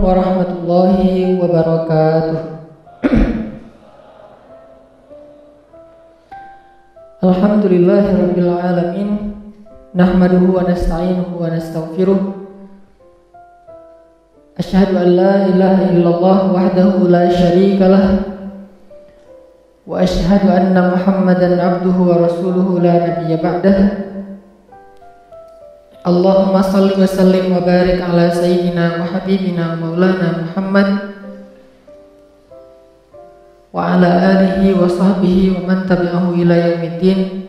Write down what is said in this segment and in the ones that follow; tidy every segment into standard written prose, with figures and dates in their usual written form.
warahmatullahi wabarakatuh. Alhamdulillahirabbil alamin. Nahmaduhu wa nasta'inuhu wa nastaghfiruh. Asyhadu an la ilaha illallah wahdahu la syarikalah wa asyhadu anna Muhammadan abduhu wa rasuluhu la nabiyya ba'dah. Allahumma salli wa sallim wa barik ala sayyidina wa habibina maulana Muhammad wa ala alihi wa sahbihi wa man tabi'ahu ila yaumiddin.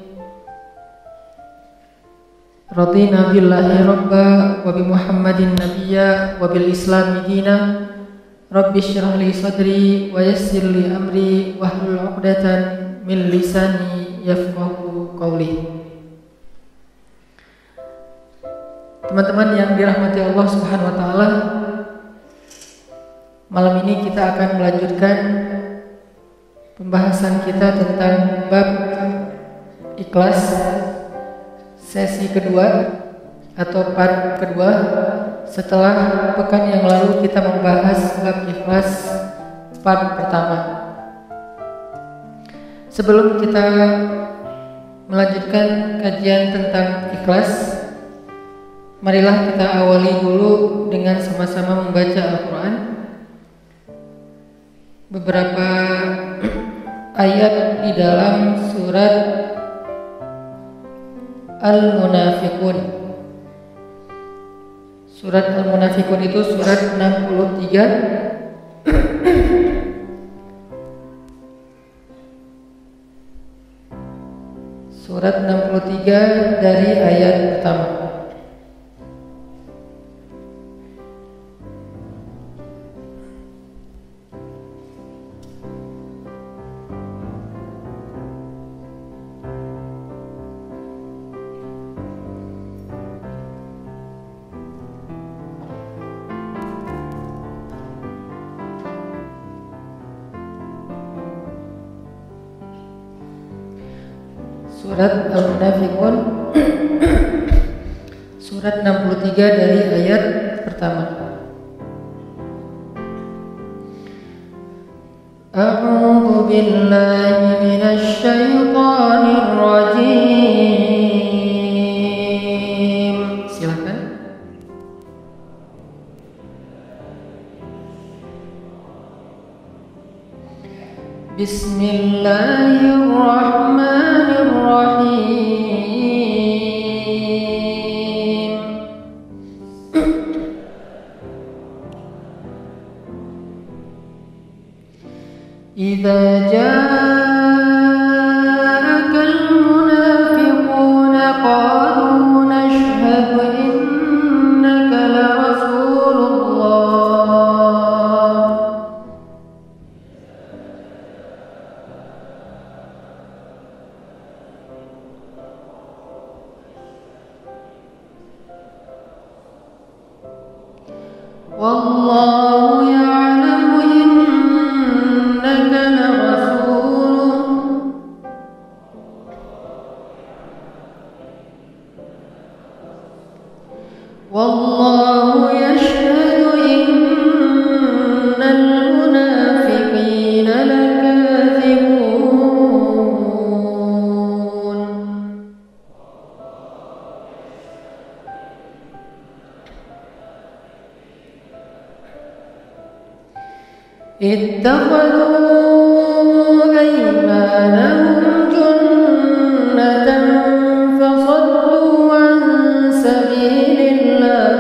Radina billahi rabba wa bi Muhammadin nabiyya wa bil islami dina. Rabbi shrah li sadri wa yassir li amri wahlul 'uqdatan min lisani yafqahu qawli. Teman-teman yang dirahmati Allah Subhanahu wa taala, malam ini kita akan melanjutkan pembahasan kita tentang bab ikhlas, sesi kedua atau part kedua setelah pekan yang lalu kita membahas bab ikhlas part pertama. Sebelum kita melanjutkan kajian tentang ikhlas, marilah kita awali dulu dengan sama-sama membaca Al-Quran. Beberapa ayat di dalam surat Al-Munafiqun. Surat Al-Munafiqun itu surat 63. Surat 63 dari ayat pertama. Surat Al-Munafiqun surat 63 dari ayat pertama. A'udzu billahi minasy syaithanir rajim. Silakan. Bismillahirrahmanirrahim. Idza ja'akal munafiquna qalu nashhadu innaka la rasulullah. Wallahu ya'lamu innaka la rasuluh. Wallahu yashhadu innal munafiqina lakadzibun. Ittakhadhu aymanahum junnatan fasaddu an sabilillah.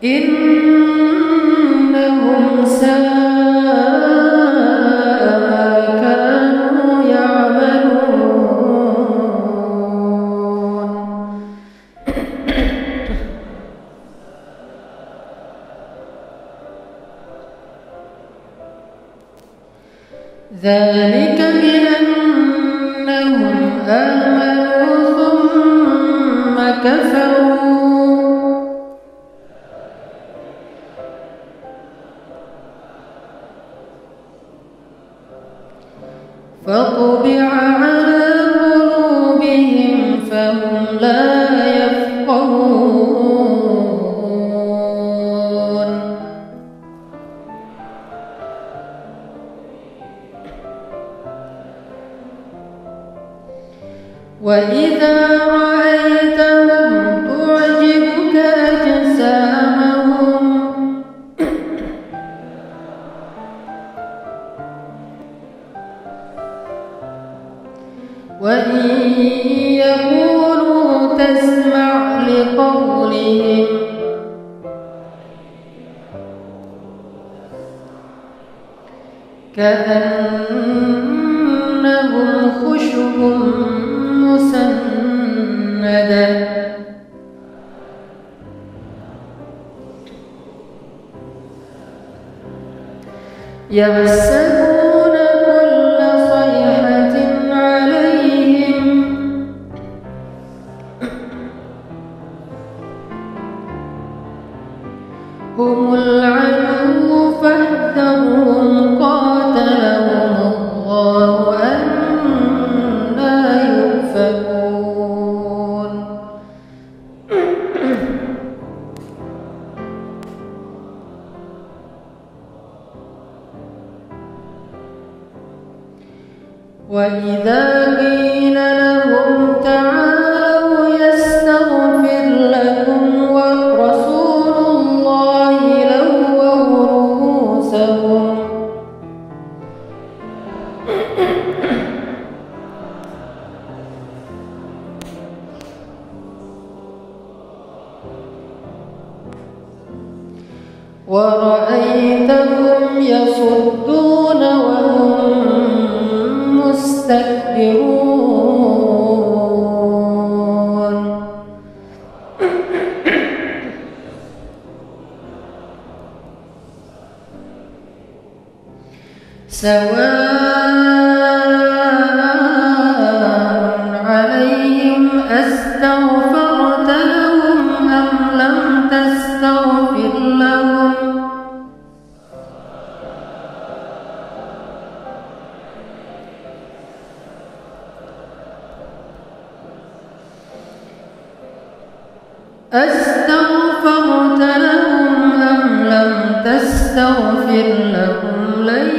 Innahum dzalika bi'annahum amanu thumma kafaru. فطبع على قلوبهم فهم لا يفقهون وإذا رأيتهم تعجبك أجسامهم وإن يقولوا تسمع لقولهم كأنهم خشب مسندة يحسبون كل صيحة عليهم هم العدو فاحذرهم قاتلهم الله أنى يؤفكون وإذا قيل لهم تعالوا يستغفر لكم ورسول الله لووا رؤوسهم ورأيتهم يصدون وهم مستكبرون سواء عليهم أستغفرت لهم أم لم تستغفر لهم أستغفرت لهم أم لم تستغفر لهم لن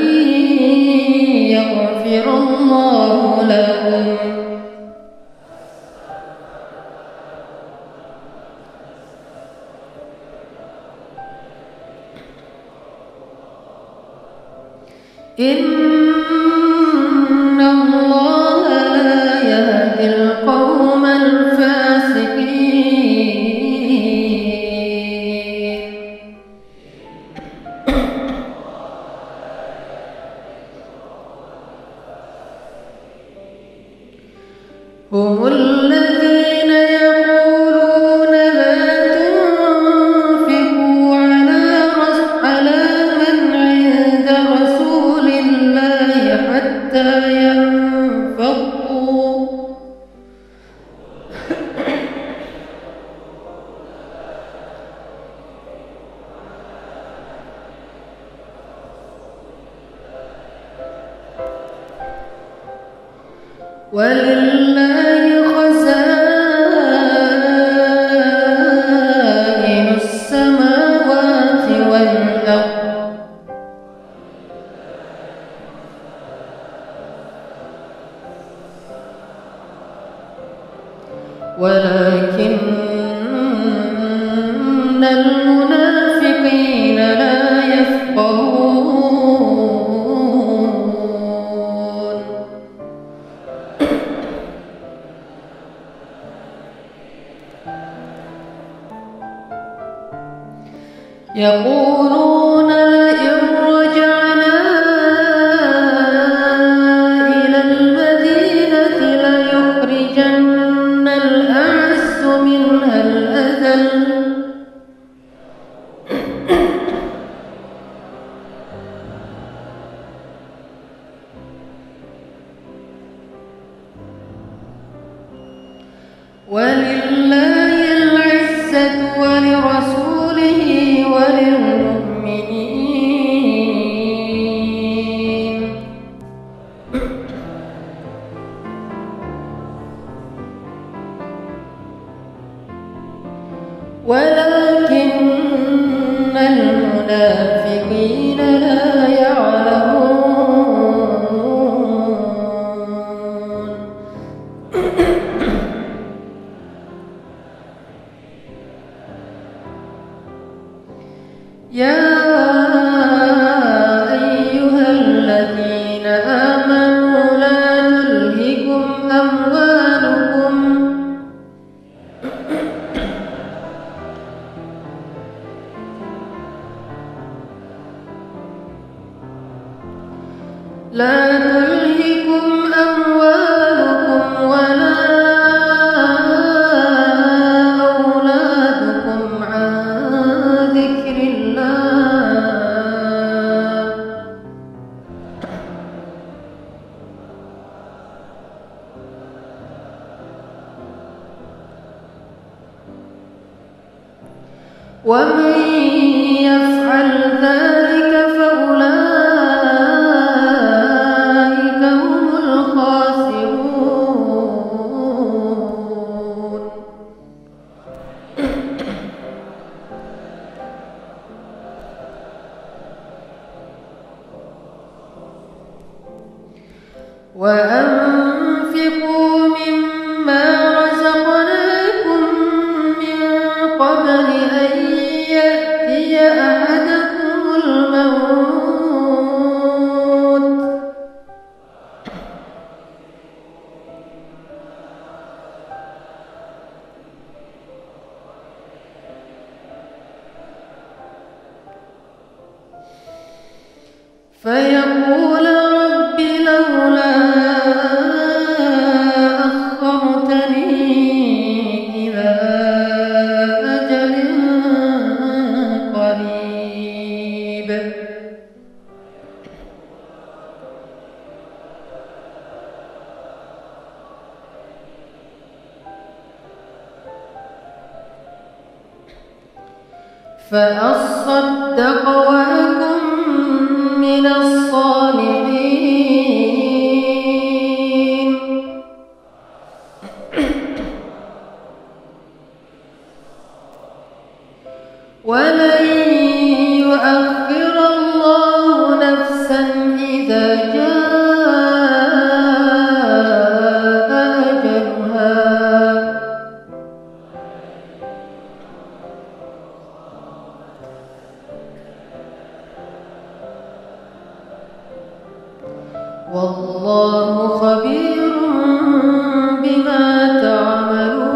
يغفر الله لهم إن الله لا يهدي القوم الفاسقين هم الذين يقولون لا تنفقوا على من عند رسول الله حتى ينفضوا ولله خزائن السماوات والأرض ولكن المنافقين لا يفقهون يقولون لئن رجعنا إلى المدينة ليخرجن الأعز منها الأذل ولله العزة ولرسوله وللمؤمنين ولكن المنافقين لا يعلمون يا أيها الذين آمنوا لا تلهكم أموالكم ولا أولادكم عن ذكر الله ومن يفعل ذلك فأولئك هم الخاسرون وأنفقوا مما رزقناكم من قبل أن يأتي أحدكم الموت فيقول رب لولا أخرتني إلى أجل قريب فأصدق وأكن من الصالحين ولن يؤخر الله نفسا إذا جاء أجلها والله خبير بما تعملون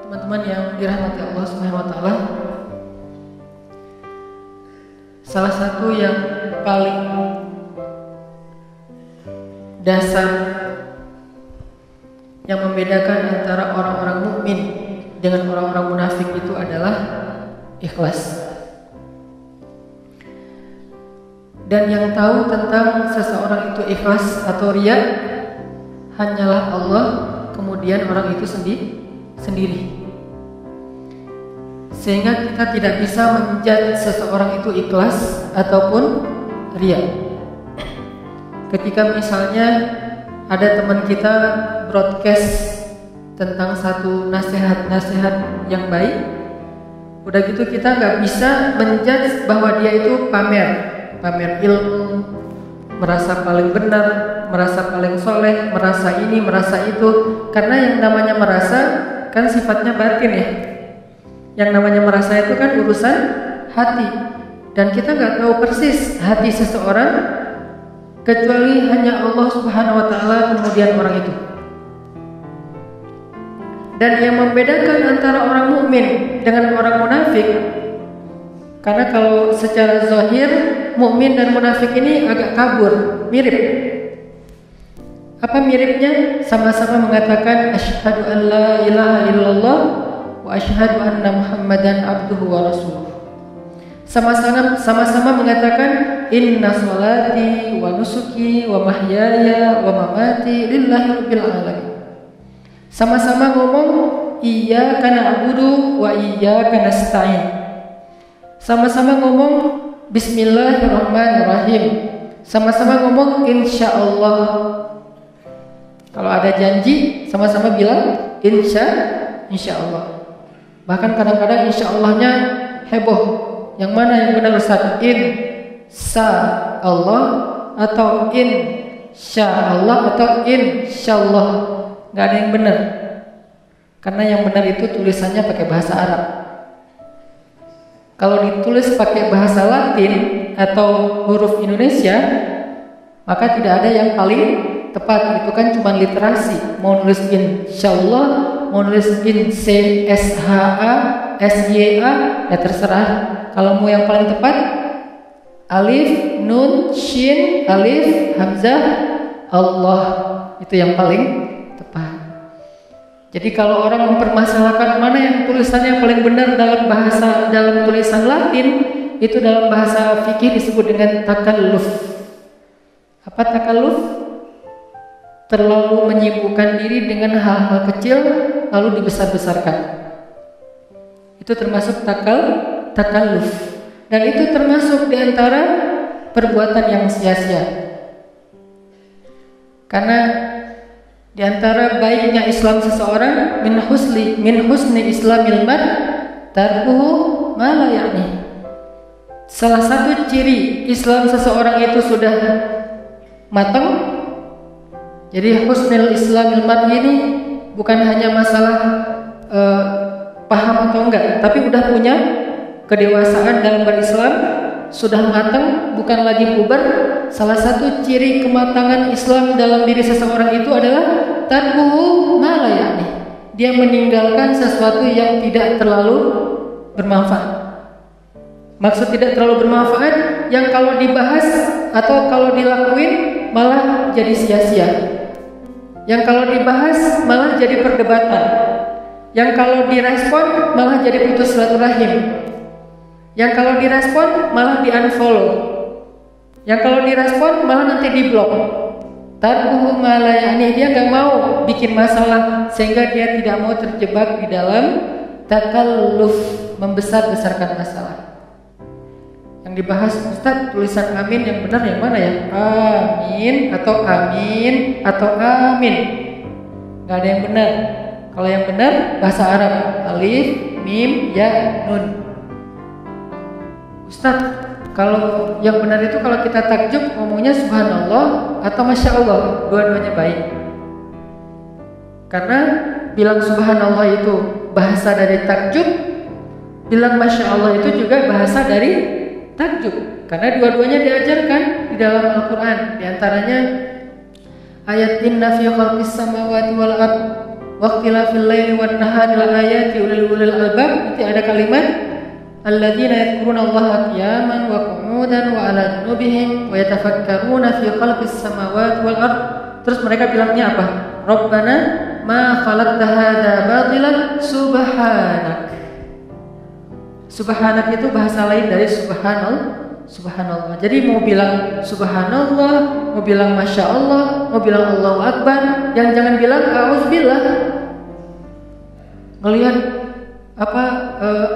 Teman-teman yang dirahmati Allah Subhanahu wa taala, salah satu yang paling dasar yang membedakan antara orang-orang mukmin dengan orang-orang munafik itu adalah ikhlas. Dan yang tahu tentang seseorang itu ikhlas atau riya hanyalah Allah, kemudian orang itu sendiri. Sehingga kita tidak bisa menjudge seseorang itu ikhlas ataupun riya. Ketika misalnya ada teman kita broadcast tentang satu nasihat-nasihat yang baik, udah gitu kita nggak bisa menjudge bahwa dia itu pamer ilmu, merasa paling benar, merasa paling soleh, merasa ini, merasa itu. Karena yang namanya merasa kan sifatnya batin ya. Yang namanya merasa itu kan urusan hati, dan kita nggak tahu persis hati seseorang kecuali hanya Allah Subhanahu wa taala, kemudian orang itu. Dan yang membedakan antara orang mukmin dengan orang munafik, karena kalau secara zahir mukmin dan munafik ini agak kabur, mirip. Apa miripnya? Sama-sama mengatakan asyhadu an la ilaha illallah wa asyhadu anna Muhammadan abduhu wa rasuluh. Sama-sama mengatakan inna sholati wa nusuki wa mahyaya wa mamati lillahi rabbil alamin. Sama-sama ngomong iyyaka na'budu wa iyyaka nasta'in. Sama-sama ngomong bismillahirrahmanirrahim. Sama-sama ngomong insyaallah. Kalau ada janji sama-sama bilang insyaallah. Bahkan kadang-kadang insya'allahnya heboh. Yang mana yang benar Ustaz? Insya-Allah atau insyaallah atau insyaallah? Enggak ada yang benar. Karena yang benar itu tulisannya pakai bahasa Arab. Kalau ditulis pakai bahasa Latin atau huruf Indonesia, maka tidak ada yang paling tepat. Itu kan cuma literasi. Mau nulis insyaallah, mau nulis insya, ya terserah. Kalau mau yang paling tepat, alif, nun, shin, alif, hamzah, Allah. Itu yang paling tepat. Jadi kalau orang mempermasalahkan mana yang tulisannya paling benar dalam tulisan Latin, itu dalam bahasa fikih disebut dengan takalluf. Apa takalluf? Terlalu menyibukkan diri dengan hal-hal kecil lalu dibesar-besarkan. Itu termasuk takalluf. Dan itu termasuk di antara perbuatan yang sia-sia. Karena di antara baiknya Islam seseorang min husni islamil mar tarkuhu ma la ya'ni. Salah satu ciri Islam seseorang itu sudah matang. Jadi husnul islamil mar ini bukan hanya masalah paham atau enggak, tapi udah punya kedewasaan dalam berislam, sudah matang, bukan lagi puber. Salah satu ciri kematangan Islam dalam diri seseorang itu adalah tarkuhu ma la ya'ni. Dia meninggalkan sesuatu yang tidak terlalu bermanfaat. Maksud tidak terlalu bermanfaat yang kalau dibahas atau kalau dilakuin malah jadi sia-sia. Yang kalau dibahas malah jadi perdebatan. Yang kalau direspon malah jadi putus silaturahim. Yang kalau direspon malah di-unfollow. Yang kalau direspon malah nanti di-blok. Tarkuhu ma la ya'ni, dia enggak mau bikin masalah sehingga dia tidak mau terjebak di dalam takalluf, membesar-besarkan masalah. Yang dibahas Ustaz, tulisan amin yang benar yang mana ya? Amin atau amin atau amin. Enggak ada yang benar. Kalau yang benar bahasa Arab, alif, mim, ya, nun. Ustaz, kalau yang benar itu kalau kita takjub ngomongnya subhanallah atau masya Allah, dua-duanya baik. Karena bilang subhanallah itu bahasa dari takjub, bilang masya Allah itu juga bahasa dari takjub. Karena dua-duanya diajarkan di dalam Al-Quran. Di antaranya ayat inna fi khalqis samawati wal ard wa ikhtilafil laili wan nahari la ayati ulil albab. Itu ada kalimat alladzina yadhkuruna Allaha qiyaman wa qu'udan wa 'ala junubihim wa yatafakkaruna fi khalqis samawati wal ard. Terus mereka bilangnya apa? Rabbana ma khalaqta hadza batilan subhanak. Subhanak itu bahasa lain dari subhanallah. Jadi mau bilang subhanallah, mau bilang masya Allah, mau bilang Allahu Akbar, jangan bilang a'udzubillah. Ngelihat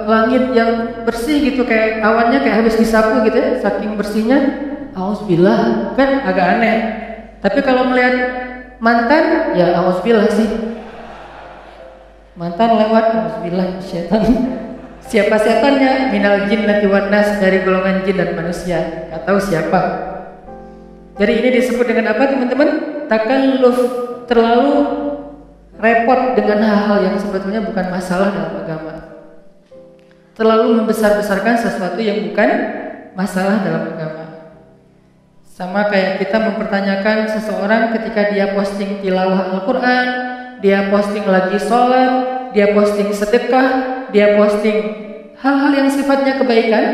langit yang bersih gitu, kayak awannya kayak habis disapu gitu ya, saking bersihnya, a'udzubillah, kan agak aneh. Tapi kalau melihat mantan, ya a'udzubillah sih. Mantan lewat, a'udzubillah syaitan. Siapa setannya? Minal jinnati wan nas, dari golongan jin dan manusia. Gak tahu siapa. Jadi ini disebut dengan apa teman-teman? Takalluf, terlalu repot dengan hal-hal yang sebetulnya bukan masalah dalam agama. Terlalu membesar-besarkan sesuatu yang bukan masalah dalam agama. Sama kayak kita mempertanyakan seseorang ketika dia posting tilawah Al-Quran, dia posting lagi sholat, dia posting sedekah, dia posting hal-hal yang sifatnya kebaikan,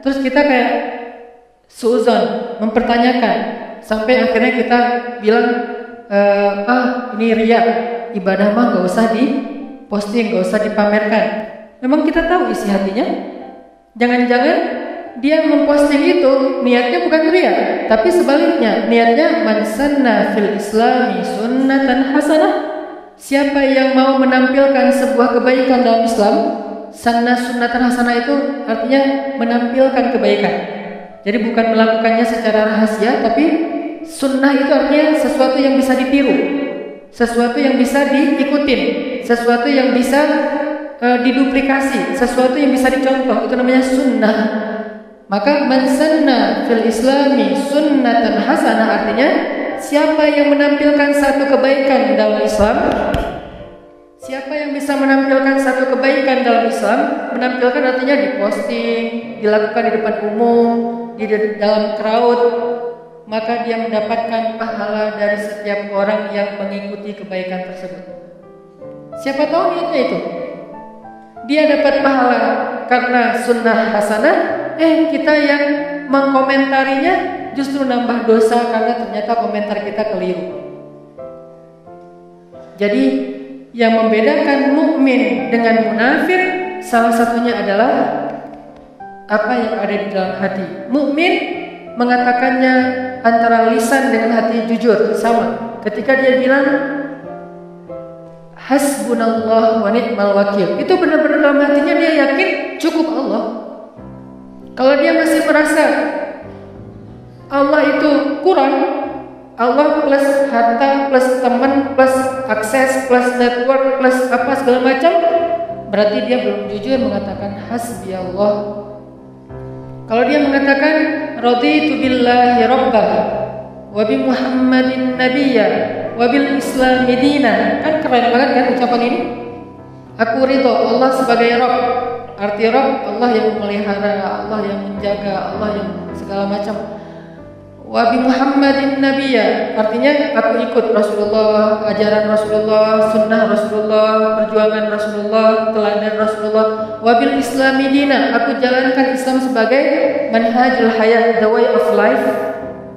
terus kita kayak suuzon, mempertanyakan, sampai akhirnya kita bilang, ini riya, ibadah mah gak usah diposting, gak usah dipamerkan. Memang kita tahu isi hatinya. Jangan-jangan dia memposting itu niatnya bukan riya, tapi sebaliknya niatnya man sanna fil islami sunnatan hasanah siapa yang mau menampilkan sebuah kebaikan dalam Islam, sunnatan hasanah itu artinya menampilkan kebaikan. Jadi bukan melakukannya secara rahasia, tapi sunnah itu artinya sesuatu yang bisa ditiru, sesuatu yang bisa diikutin, sesuatu yang bisa diduplikasi, sesuatu yang bisa dicontoh, itu namanya sunnah. Maka man sanna fil islami sunnatan hasanah artinya siapa yang menampilkan satu kebaikan dalam Islam, siapa yang bisa menampilkan satu kebaikan dalam Islam, menampilkan artinya diposting, dilakukan di depan umum, di dalam crowd, maka dia mendapatkan pahala dari setiap orang yang mengikuti kebaikan tersebut. Siapa tahu niatnya itu, dia dapat pahala karena sunnah hasanah, kita yang mengkomentarinya justru nambah dosa karena ternyata komentar kita keliru. Jadi yang membedakan mukmin dengan munafik salah satunya adalah apa yang ada di dalam hati. Mukmin mengatakannya antara lisan dengan hati jujur sama. Ketika dia bilang hasbunallah wa ni'mal wakil, itu benar-benar dalam hatinya dia yakin cukup Allah. Kalau dia masih merasa Allah itu kurang, Allah plus harta, plus teman, plus akses, plus network, plus apa segala macam, berarti dia belum jujur mengatakan hasbi Allah. Kalau dia mengatakan raditu billahi rabbah wa bi Muhammadin nabiyya wa bil islami dinan, kan keren banget kan ucapan ini. Aku ridho Allah sebagai Rabb. Arti Rabb Allah yang memelihara, Allah yang menjaga, Allah yang segala macam. Wa bi Muhammadin nabiyya artinya aku ikut Rasulullah, ajaran Rasulullah, sunnah Rasulullah, perjuangan Rasulullah, teladan Rasulullah. Wa bil islami dinan, aku jalankan Islam sebagai manhajul hayat, the way of life.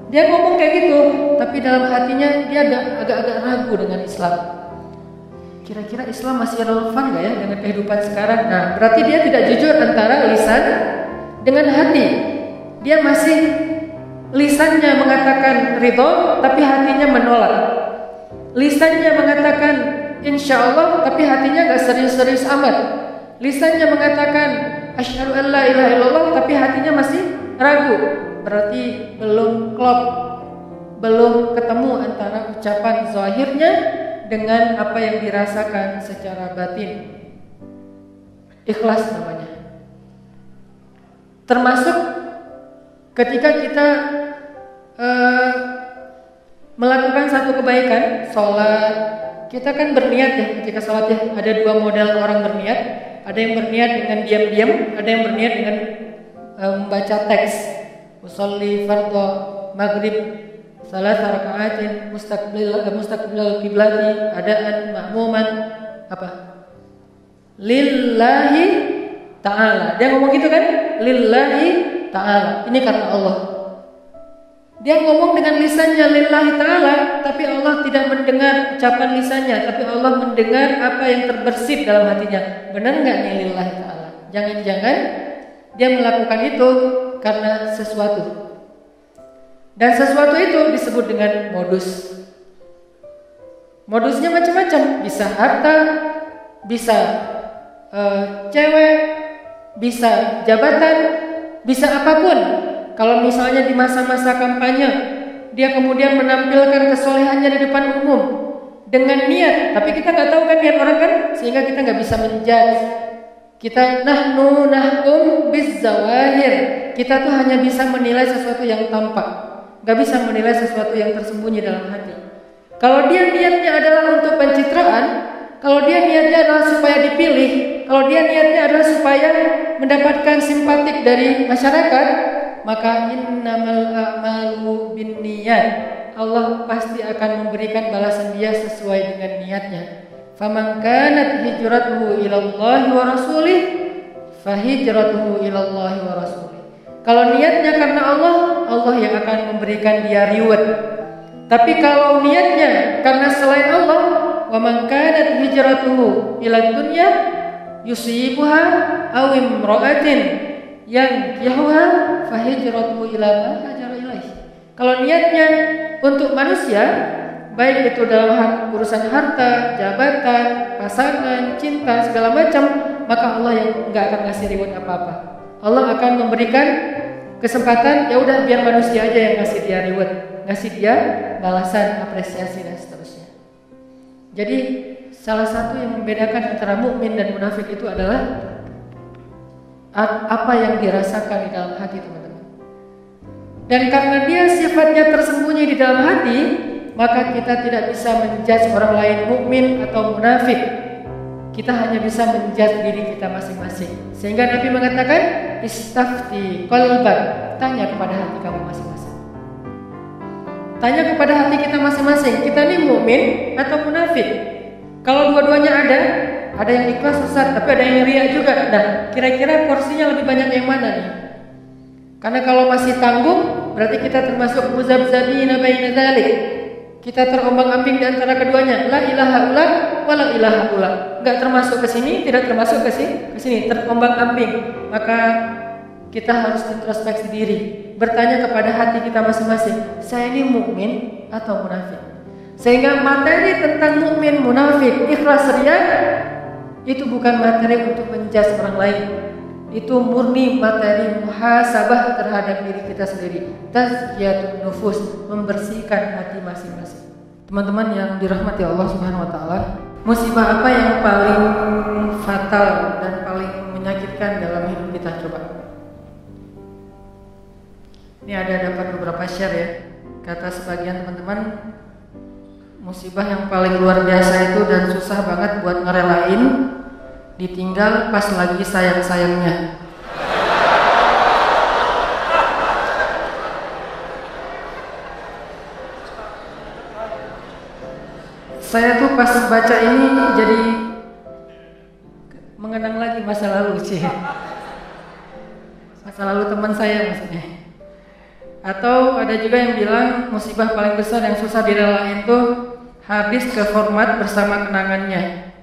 Dia ngomong kayak gitu, tapi dalam hatinya dia agak-agak ragu dengan Islam. Kira-kira Islam masih relevan gak ya dengan kehidupan sekarang? Nah, berarti dia tidak jujur antara lisan dengan hati. Dia masih lisannya mengatakan ridho, tapi hatinya menolak. Lisannya mengatakan insya Allah, tapi hatinya gak serius-serius amat. Lisannya mengatakan asyhadu an la ilaha illallah, tapi hatinya masih ragu. Berarti belum klop, belum ketemu antara ucapan zahirnya dengan apa yang dirasakan secara batin. Ikhlas namanya. Termasuk ketika kita melakukan satu kebaikan, sholat, kita kan berniat ya ketika sholat ya. Ada dua model orang berniat. Ada yang berniat dengan diam-diam, ada yang berniat dengan membaca teks. Usolli fardhu maghrib salat raka'atin mustaqbil kiblati adaan ma'muman apa? Lillahi ta'ala. Dia ngomong gitu kan? Lillahi ta'ala. Ini karena Allah. Dia ngomong dengan lisannya lillahi ta'ala, tapi Allah tidak mendengar ucapan lisannya, tapi Allah mendengar apa yang terbersit dalam hatinya. Benar enggak nih lillahi ta'ala? Jangan-jangan dia melakukan itu karena sesuatu. Dan sesuatu itu disebut dengan modus. Modusnya macam-macam, bisa harta, bisa cewek, bisa jabatan, bisa apapun. Kalau misalnya di masa-masa kampanye, dia kemudian menampilkan kesolehannya di depan umum dengan niat, tapi kita nggak tahu kan niat orang kan, sehingga kita nggak bisa menjudge. Kita nahnu nahkum bizzawahir. Kita tuh hanya bisa menilai sesuatu yang tampak. Gak bisa menilai sesuatu yang tersembunyi dalam hati. Kalau dia niatnya adalah untuk pencitraan, kalau dia niatnya adalah supaya dipilih, kalau dia niatnya adalah supaya mendapatkan simpatik dari masyarakat, maka innamal a'malu binniyat. Allah pasti akan memberikan balasan dia sesuai dengan niatnya. Faman kanat hijratuhu ilallahi wa rasulih, fahijratuhu ilallahi wa rasulih. Kalau niatnya karena Allah, Allah yang akan memberikan dia reward. Tapi kalau niatnya karena selain Allah, wa man kanat hijratuhu ila dunya yusibuha aw imra'atin yankihuha fahijratuhu ila ma hajara ilaih. Kalau niatnya untuk manusia baik itu dalam urusan harta, jabatan, pasangan, cinta, segala macam, maka Allah yang nggak akan ngasih reward apa-apa. Allah akan memberikan kesempatan, ya udah biar manusia aja yang ngasih dia reward, ngasih dia balasan, apresiasi dan seterusnya. Jadi salah satu yang membedakan antara mukmin dan munafik itu adalah apa yang dirasakan di dalam hati, teman-teman. Dan karena dia sifatnya tersembunyi di dalam hati, maka kita tidak bisa menjudge orang lain mukmin atau munafik. Kita hanya bisa menjudge diri kita masing-masing. Sehingga Nabi mengatakan, istafti qalbak, tanya kepada hati kamu masing-masing. Tanya kepada hati kita masing-masing, kita ini mukmin atau munafik? Kalau dua-duanya ada yang ikhlas sesat, tapi ada yang riya juga. Nah, kira-kira porsinya lebih banyak yang mana nih? Karena kalau masih tanggung, berarti kita termasuk muzabzabina baina dzalik. Kita terombang-ambing di antara keduanya. La ilaha illa wa la ilaha illa. Enggak termasuk ke sini, tidak termasuk ke sini, terombang-ambing. Maka kita harus introspeksi diri, bertanya kepada hati kita masing-masing, saya ini mukmin atau munafik? Sehingga materi tentang mukmin, munafik, ikhlas, riya itu bukan materi untuk menjudge orang lain. Itu murni materi muhasabah terhadap diri kita sendiri. Tazkiyatun nufus, membersihkan hati masing-masing. Teman-teman yang dirahmati Allah Subhanahu wa taala, musibah apa yang paling fatal dan paling menyakitkan dalam hidup kita, coba? Ini ada dapat beberapa share ya. Kata sebagian teman-teman, musibah yang paling luar biasa itu dan susah banget buat ngerelain, ditinggal pas lagi sayang-sayangnya. Saya tuh pas baca ini jadi mengenang lagi masa lalu sih. Masa lalu teman saya maksudnya. Atau ada juga yang bilang musibah paling besar yang susah direlain tuh habis ke format bersama kenangannya.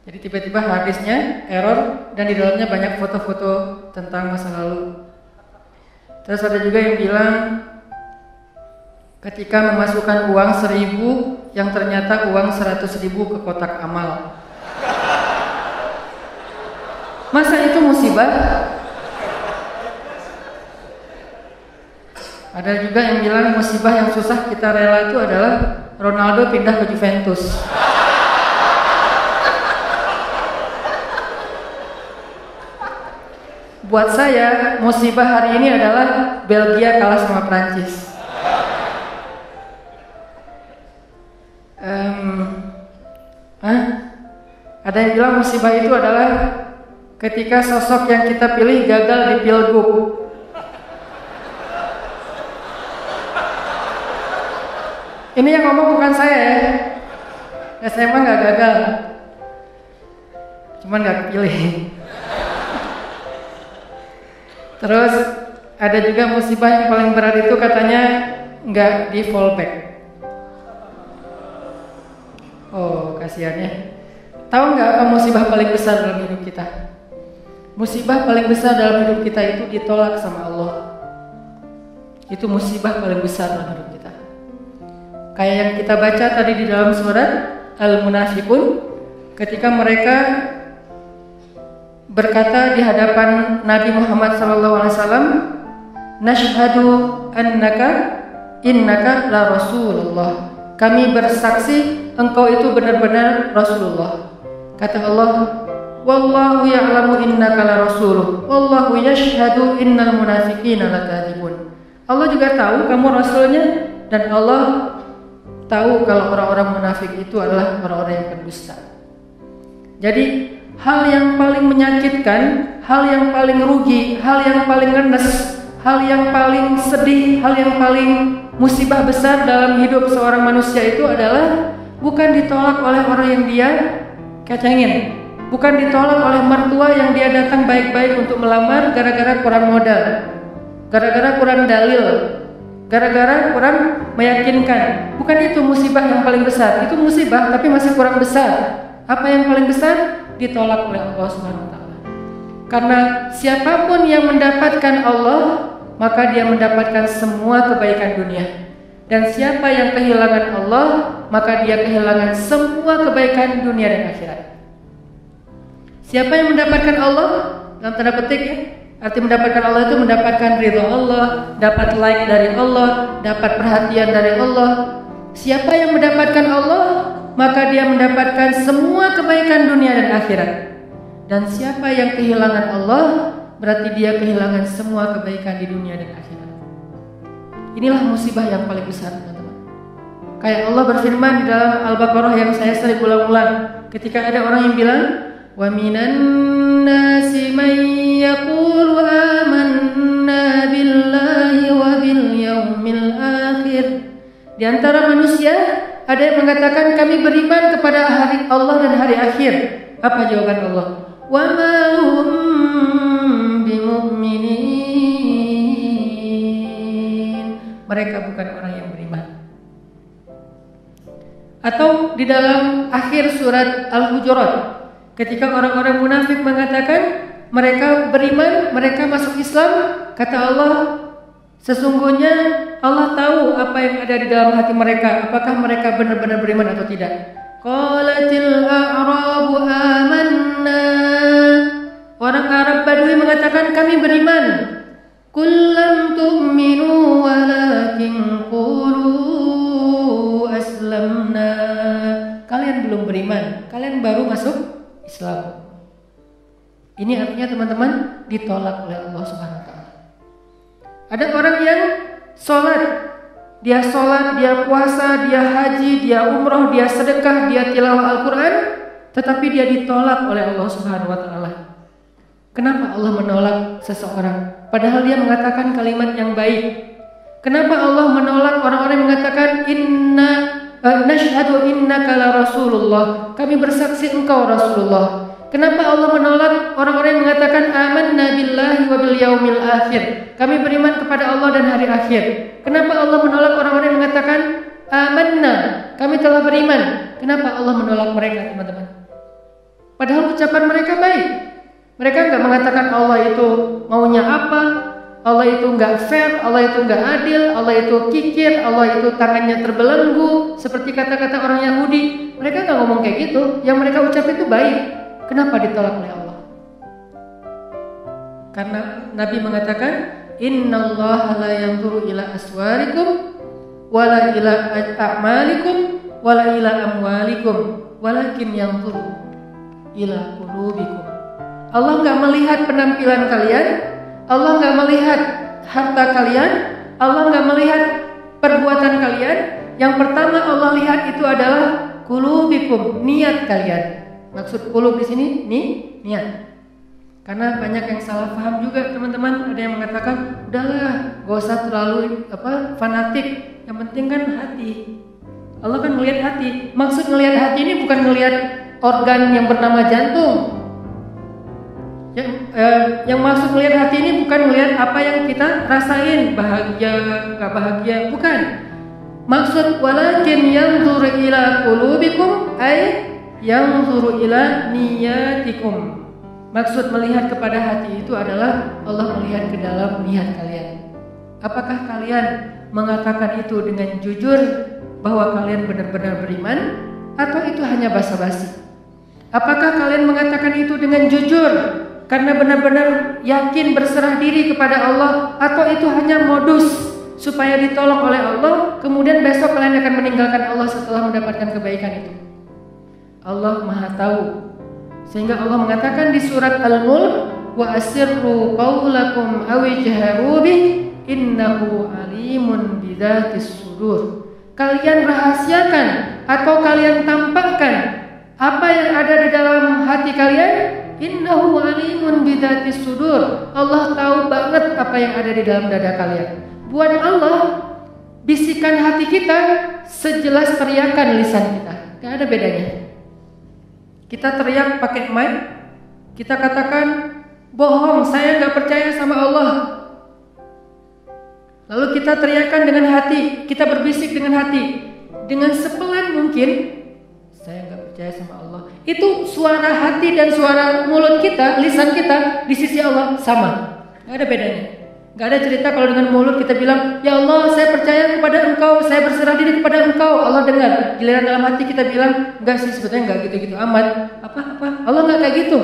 Jadi tiba-tiba harddisknya error dan di dalamnya banyak foto-foto tentang masa lalu. Terus ada juga yang bilang ketika memasukkan uang 1.000 yang ternyata uang 100.000 ke kotak amal. Masa itu musibah? Ada juga yang bilang musibah yang susah kita rela itu adalah Ronaldo pindah ke Juventus. Buat saya, musibah hari ini adalah Belgia kalah sama Prancis. Ada yang bilang musibah itu adalah ketika sosok yang kita pilih gagal di pilgub. Ini yang ngomong bukan saya ya. Saya emang nggak gagal, cuman nggak kepilih. Terus ada juga musibah yang paling berat itu katanya nggak di fallback. Oh, kasihannya. Tahu nggak apa musibah paling besar dalam hidup kita? Musibah paling besar dalam hidup kita itu ditolak sama Allah. Itu musibah paling besar dalam hidup kita. Kayak yang kita baca tadi di dalam surat Al-Munafiqun, ketika mereka berkata di hadapan Nabi Muhammad SAW, nashhadu innaka la Rasulullah. Kami bersaksi engkau itu benar-benar Rasulullah. Kata Allah, wallahu ya'lamu innaka la rasuluh, wallahu yashhadu innal munafiqina lakadzibun. Allah juga tahu kamu rasulnya, dan Allah tahu kalau orang-orang munafik itu adalah orang-orang yang berdusta. Jadi hal yang paling menyakitkan, hal yang paling rugi, hal yang paling ngenes, hal yang paling sedih, hal yang paling musibah besar dalam hidup seorang manusia itu adalah bukan ditolak oleh orang yang dia kecengin, bukan ditolak oleh mertua yang dia datang baik-baik untuk melamar gara-gara kurang modal, gara-gara kurang dalil, gara-gara kurang meyakinkan. Bukan itu musibah yang paling besar. Itu musibah tapi masih kurang besar. Apa yang paling besar? Ditolak oleh Allah Subhanahu wa taala. Karena siapapun yang mendapatkan Allah, maka dia mendapatkan semua kebaikan dunia. Dan siapa yang kehilangan Allah, maka dia kehilangan semua kebaikan dunia dan akhirat. Siapa yang mendapatkan Allah, dalam tanda petik ya, arti mendapatkan Allah itu mendapatkan ridho Allah, dapat like dari Allah, dapat perhatian dari Allah. Siapa yang mendapatkan Allah, maka dia mendapatkan semua kebaikan dunia dan akhirat. Dan siapa yang kehilangan Allah, berarti dia kehilangan semua kebaikan di dunia dan akhirat. Inilah musibah yang paling besar, teman-teman. Kayak Allah berfirman di dalam Al-Baqarah yang saya sering ulang-ulang, ketika ada orang yang bilang, wa minan nasi man yaqulu amanna billahi wa bil yaumil akhir. Di antara manusia ada yang mengatakan kami beriman kepada hari Allah dan hari akhir. Apa jawaban Allah? Wa ma hum bimu'minin. Mereka bukan orang yang beriman. Atau di dalam akhir surat Al-Hujurat, ketika orang-orang munafik mengatakan mereka beriman, mereka masuk Islam, kata Allah, sesungguhnya Allah tahu apa yang ada di dalam hati mereka, apakah mereka benar-benar beriman atau tidak. Qalatil a'rabu amanna. Orang Arab Badui mengatakan kami beriman. Qul lam tu'minu walakin qulu aslamna. Kalian belum beriman, kalian baru masuk Islam. Ini artinya teman-teman ditolak oleh Allah Subhanahu wa taala. Ada orang yang sholat, dia puasa, dia haji, dia umroh, dia sedekah, dia tilawah Al-Quran, tetapi dia ditolak oleh Allah Subhanahu wa taala. Kenapa Allah menolak seseorang padahal dia mengatakan kalimat yang baik? Kenapa Allah menolak orang-orang yang mengatakan nashhadu innaka la rasulullah, kami bersaksi engkau Rasulullah? Kenapa Allah menolak orang-orang yang mengatakan amanna billahi wa bil yaumil akhir, kami beriman kepada Allah dan hari akhir? Kenapa Allah menolak orang-orang yang mengatakan amanna, kami telah beriman? Kenapa Allah menolak mereka, teman-teman? Padahal ucapan mereka baik. Mereka enggak mengatakan Allah itu maunya apa, Allah itu enggak fair, Allah itu enggak adil, Allah itu kikir, Allah itu tangannya terbelenggu, seperti kata-kata orang Yahudi. Mereka enggak ngomong kayak gitu. Yang mereka ucap itu baik. Kenapa ditolak oleh Allah? Karena Nabi mengatakan, innallaha la yanzuru ila aswarikum wala ila a'malikum wala ila amwalikum walakin yanzuru ila qulubikum. Allah enggak melihat penampilan kalian, Allah enggak melihat harta kalian, Allah enggak melihat perbuatan kalian. Yang pertama Allah lihat itu adalah qulubikum, niat kalian. Maksud qulub di sini niat. Karena banyak yang salah paham juga, teman-teman. Ada yang mengatakan, udahlah, gak usah terlalu fanatik. Yang penting kan hati. Allah kan melihat hati. Maksud melihat hati ini bukan melihat organ yang bernama jantung. Yang maksud melihat hati ini bukan melihat apa yang kita rasain, bahagia, gak bahagia, bukan. Maksud walakin yanzur ila qulubikum ay yanzur ila niyatikum. Maksud melihat kepada hati itu adalah Allah melihat ke dalam niat kalian. Apakah kalian mengatakan itu dengan jujur bahwa kalian benar-benar beriman, atau itu hanya basa-basi? Apakah kalian mengatakan itu dengan jujur karena benar-benar yakin berserah diri kepada Allah, atau itu hanya modus supaya ditolong oleh Allah, kemudian besok kalian akan meninggalkan Allah setelah mendapatkan kebaikan itu? Allah Maha tahu. Sehingga Allah mengatakan di surat Al-Mulk, wa asirru qaulakum aw ijharu bih innahu alimun bidzatis sudur. Kalian rahasiakan atau kalian tampakkan apa yang ada di dalam hati kalian, innahu alimun bidzatis sudur. Allah tahu banget apa yang ada di dalam dada kalian. Buat Allah, bisikan hati kita sejelas teriakan lisan kita. Gak ada bedanya. Kita teriak pakai mic, kita katakan bohong, saya gak percaya sama Allah. Lalu kita teriakan dengan hati, kita berbisik dengan hati, dengan sepelan mungkin, saya gak percaya sama Allah. Itu suara hati dan suara mulut kita, lisan kita di sisi Allah sama, gak ada bedanya. Gak ada cerita kalau dengan mulut kita bilang, ya Allah saya percaya kepada Engkau, saya berserah diri kepada Engkau, Allah dengar. Giliran dalam hati kita bilang, enggak sih sebetulnya enggak gitu-gitu amat. Apa? Allah enggak kayak gitu.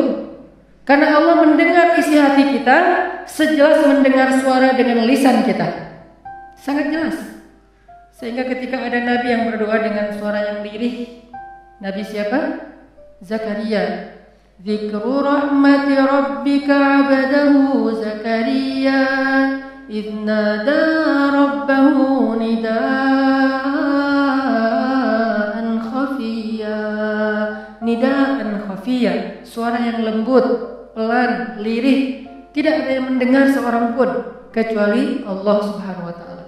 Karena Allah mendengar isi hati kita sejelas mendengar suara dengan lisan kita. Sangat jelas. Sehingga ketika ada Nabi yang berdoa dengan suara yang lirih, Nabi siapa? Zakaria. Dzikru rahmati rabbika 'abdahu Zakaria idh nada rabbahu nidaan khafiyya, suara yang lembut, pelan, lirih, tidak ada yang mendengar seorang pun kecuali Allah Subhanahu wa taala.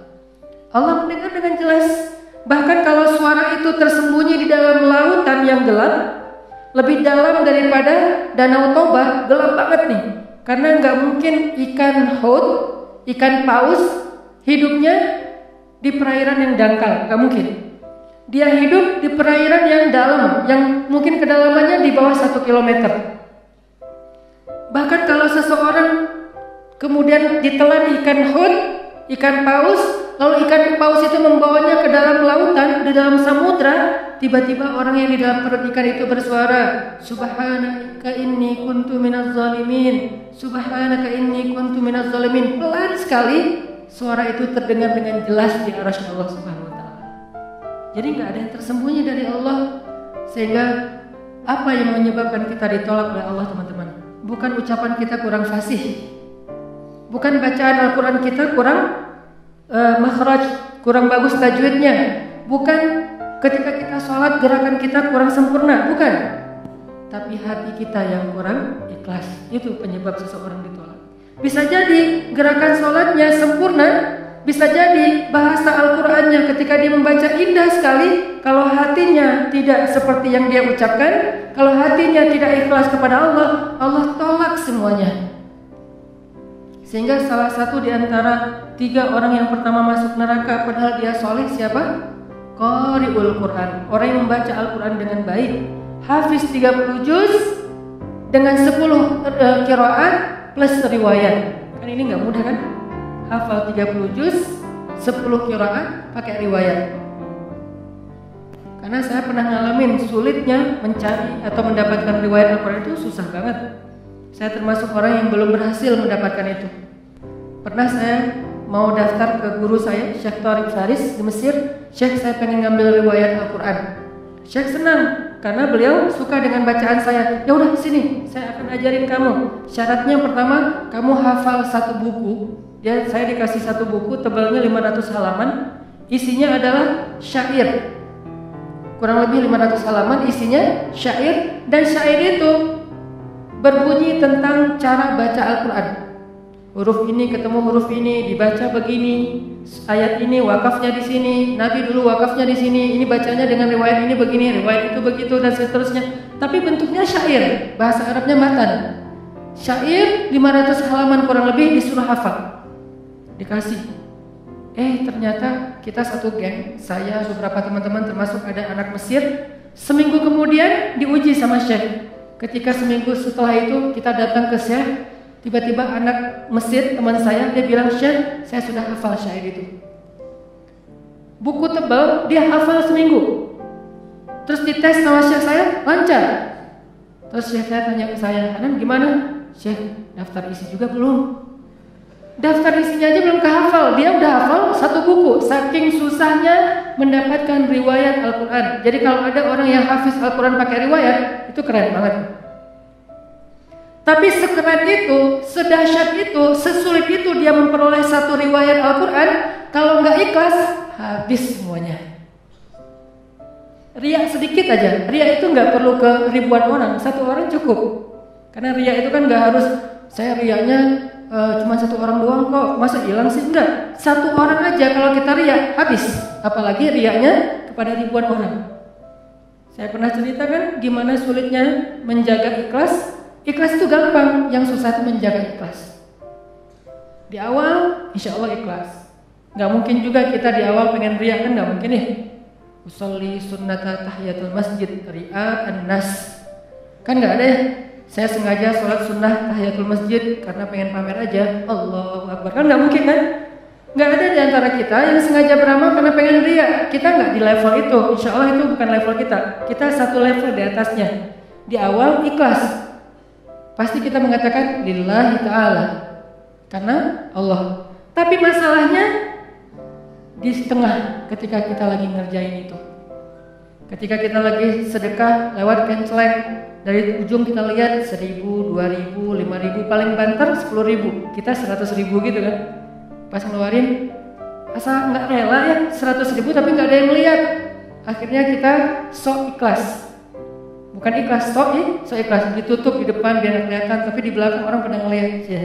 Allah mendengar dengan jelas. Bahkan kalau suara itu tersembunyi di dalam lautan yang gelap, lebih dalam daripada Danau Toba, gelap banget nih. Karena nggak mungkin ikan haut, ikan paus hidupnya di perairan yang dangkal, nggak mungkin. Dia hidup di perairan yang dalam, yang mungkin kedalamannya di bawah 1 kilometer. Bahkan kalau seseorang kemudian ditelan ikan haut, ikan paus, lalu ikan paus itu membawanya ke dalam lautan, di dalam samudra, tiba-tiba orang yang di dalam perut ikan itu bersuara, Subhanaka inni kuntu minaz zalimin, Subhanaka inni kuntu minaz zalimin. Pelan sekali suara itu terdengar dengan jelas di arasy Allah Subhanahu wa taala. Jadi enggak ada yang tersembunyi dari Allah. Sehingga apa yang menyebabkan kita ditolak oleh Allah, teman-teman? Bukan ucapan kita kurang fasih, bukan bacaan Al-Quran kita kurang makhraj, kurang bagus tajwidnya, bukan ketika kita sholat gerakan kita kurang sempurna, bukan. Tapi hati kita yang kurang ikhlas, itu penyebab seseorang ditolak. Bisa jadi gerakan sholatnya sempurna, bisa jadi bahasa Al-Qurannya ketika dia membaca indah sekali, kalau hatinya tidak seperti yang dia ucapkan, kalau hatinya tidak ikhlas kepada Allah, Allah tolak semuanya. Sehingga salah satu di antara 3 orang yang pertama masuk neraka padahal dia soleh siapa? Qari'ul Quran, orang yang membaca Al-Quran dengan baik, hafiz 30 juz dengan 10 qiraat plus riwayat. Kan ini nggak mudah kan? Hafal 30 juz, 10 qiraat pakai riwayat. Karena saya pernah ngalamin sulitnya mencari atau mendapatkan riwayat Al-Quran itu susah banget. Saya termasuk orang yang belum berhasil mendapatkan itu. Pernah saya mau daftar ke guru saya, Syekh Tariq Faris di Mesir. Syekh, saya pengen ngambil riwayat Al-Quran. Syekh senang karena beliau suka dengan bacaan saya. Ya udah sini, saya akan ajarin kamu. Syaratnya pertama, kamu hafal 1 buku. Saya dikasih 1 buku, tebalnya 500 halaman. Isinya adalah syair. Kurang lebih 500 halaman, isinya syair. Dan syair itu berbunyi tentang cara baca Al-Quran. Huruf ini ketemu huruf ini, dibaca begini. Ayat ini wakafnya di sini, Nabi dulu wakafnya di sini. Ini bacanya dengan riwayat ini begini, riwayat itu begitu dan seterusnya. Tapi bentuknya syair, bahasa Arabnya matan. Syair 500 halaman kurang lebih disuruh hafal. Dikasih. Ternyata kita satu geng, saya beberapa teman-teman termasuk ada anak Mesir. Seminggu kemudian diuji sama Syekh. Ketika seminggu setelah itu kita datang ke Syekh, tiba-tiba anak Mesir teman saya, dia bilang, Syekh, saya sudah hafal syair itu. Buku tebal, dia hafal seminggu. Terus dites sama Syekh saya, lancar. Terus Syekh saya tanya ke saya, Hanan gimana? Syekh, daftar isi juga belum? Daftar isinya aja belum kehafal, dia udah hafal 1 buku. Saking susahnya mendapatkan riwayat Al-Quran. Jadi kalau ada orang yang hafiz Al-Quran pakai riwayat, itu keren banget. Tapi sekeren itu, sedahsyat itu, sesulit itu dia memperoleh 1 riwayat Al-Quran, kalau nggak ikhlas, habis semuanya. Riya sedikit aja, riya itu nggak perlu ke ribuan orang, 1 orang cukup. Karena riya itu kan nggak harus, saya riyanya cuma 1 orang doang kok, masa hilang sih? Enggak, 1 orang aja kalau kita riya, habis. Apalagi riyanya kepada ribuan orang. Saya pernah ceritakan gimana sulitnya menjaga ikhlas. Ikhlas itu gampang, yang susah itu menjaga ikhlas. Di awal, insya Allah ikhlas. Gak mungkin juga kita di awal pengen riya, kan gak mungkin nih. Usolli sunnata tahiyatul masjid ri'a an-nas. Kan gak ada ya. Saya sengaja sholat sunnah tahiyatul masjid karena pengen pamer aja. Allahu Akbar. Kan nggak mungkin kan? Nggak ada di antara kita yang sengaja beramal karena pengen ria. Kita nggak di level itu. Insya Allah itu bukan level kita. Kita satu level di atasnya. Di awal ikhlas. Pasti kita mengatakan lillahi ta'ala. Karena Allah. Tapi masalahnya di setengah ketika kita lagi ngerjain itu. Ketika kita lagi sedekah lewat kenceleng, dari ujung kita lihat 1.000, 2.000, 5.000, paling banter 10.000, kita 100.000 gitu kan. Pas ngeluarin, asa nggak rela ya 100.000 tapi nggak ada yang lihat. Akhirnya kita sok ikhlas, bukan ikhlas, sok ikhlas, ditutup di depan biar nggak kelihatan, tapi di belakang orang pada ngeliat ya.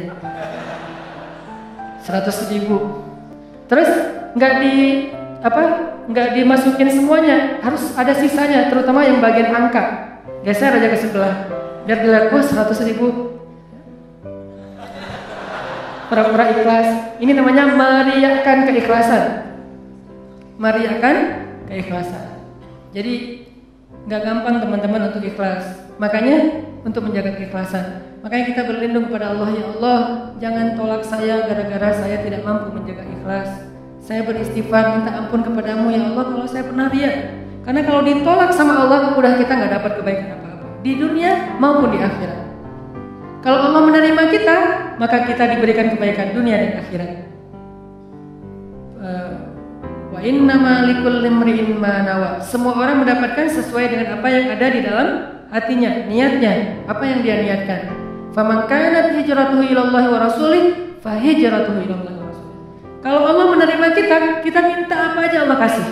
100.000, terus nggak dimasukin semuanya, harus ada sisanya, terutama yang bagian angka. Geser aja ke sebelah, biar dilihat, 100.000. Pura-pura ikhlas. Ini namanya meriakkan keikhlasan. Meriakkan keikhlasan. Jadi nggak gampang teman-teman untuk ikhlas. Makanya untuk menjaga keikhlasan, makanya kita berlindung kepada Allah. Ya Allah, jangan tolak saya gara-gara saya tidak mampu menjaga ikhlas. Saya beristighfar minta ampun kepadamu ya Allah kalau saya pernah ria. Karena kalau ditolak sama Allah, udah kita nggak dapat kebaikan apa-apa di dunia maupun di akhirat. Kalau Allah menerima kita, maka kita diberikan kebaikan dunia dan akhirat. Wa innama likulli imri'in ma nawa. Semua orang mendapatkan sesuai dengan apa yang ada di dalam hatinya, niatnya, apa yang dia niatkan. Faman kanat hijratuhu ilallahi wa rasulih, fa hijratuhu ilallahi wa rasulih. Kalau Allah menerima kita minta apa aja Allah kasih.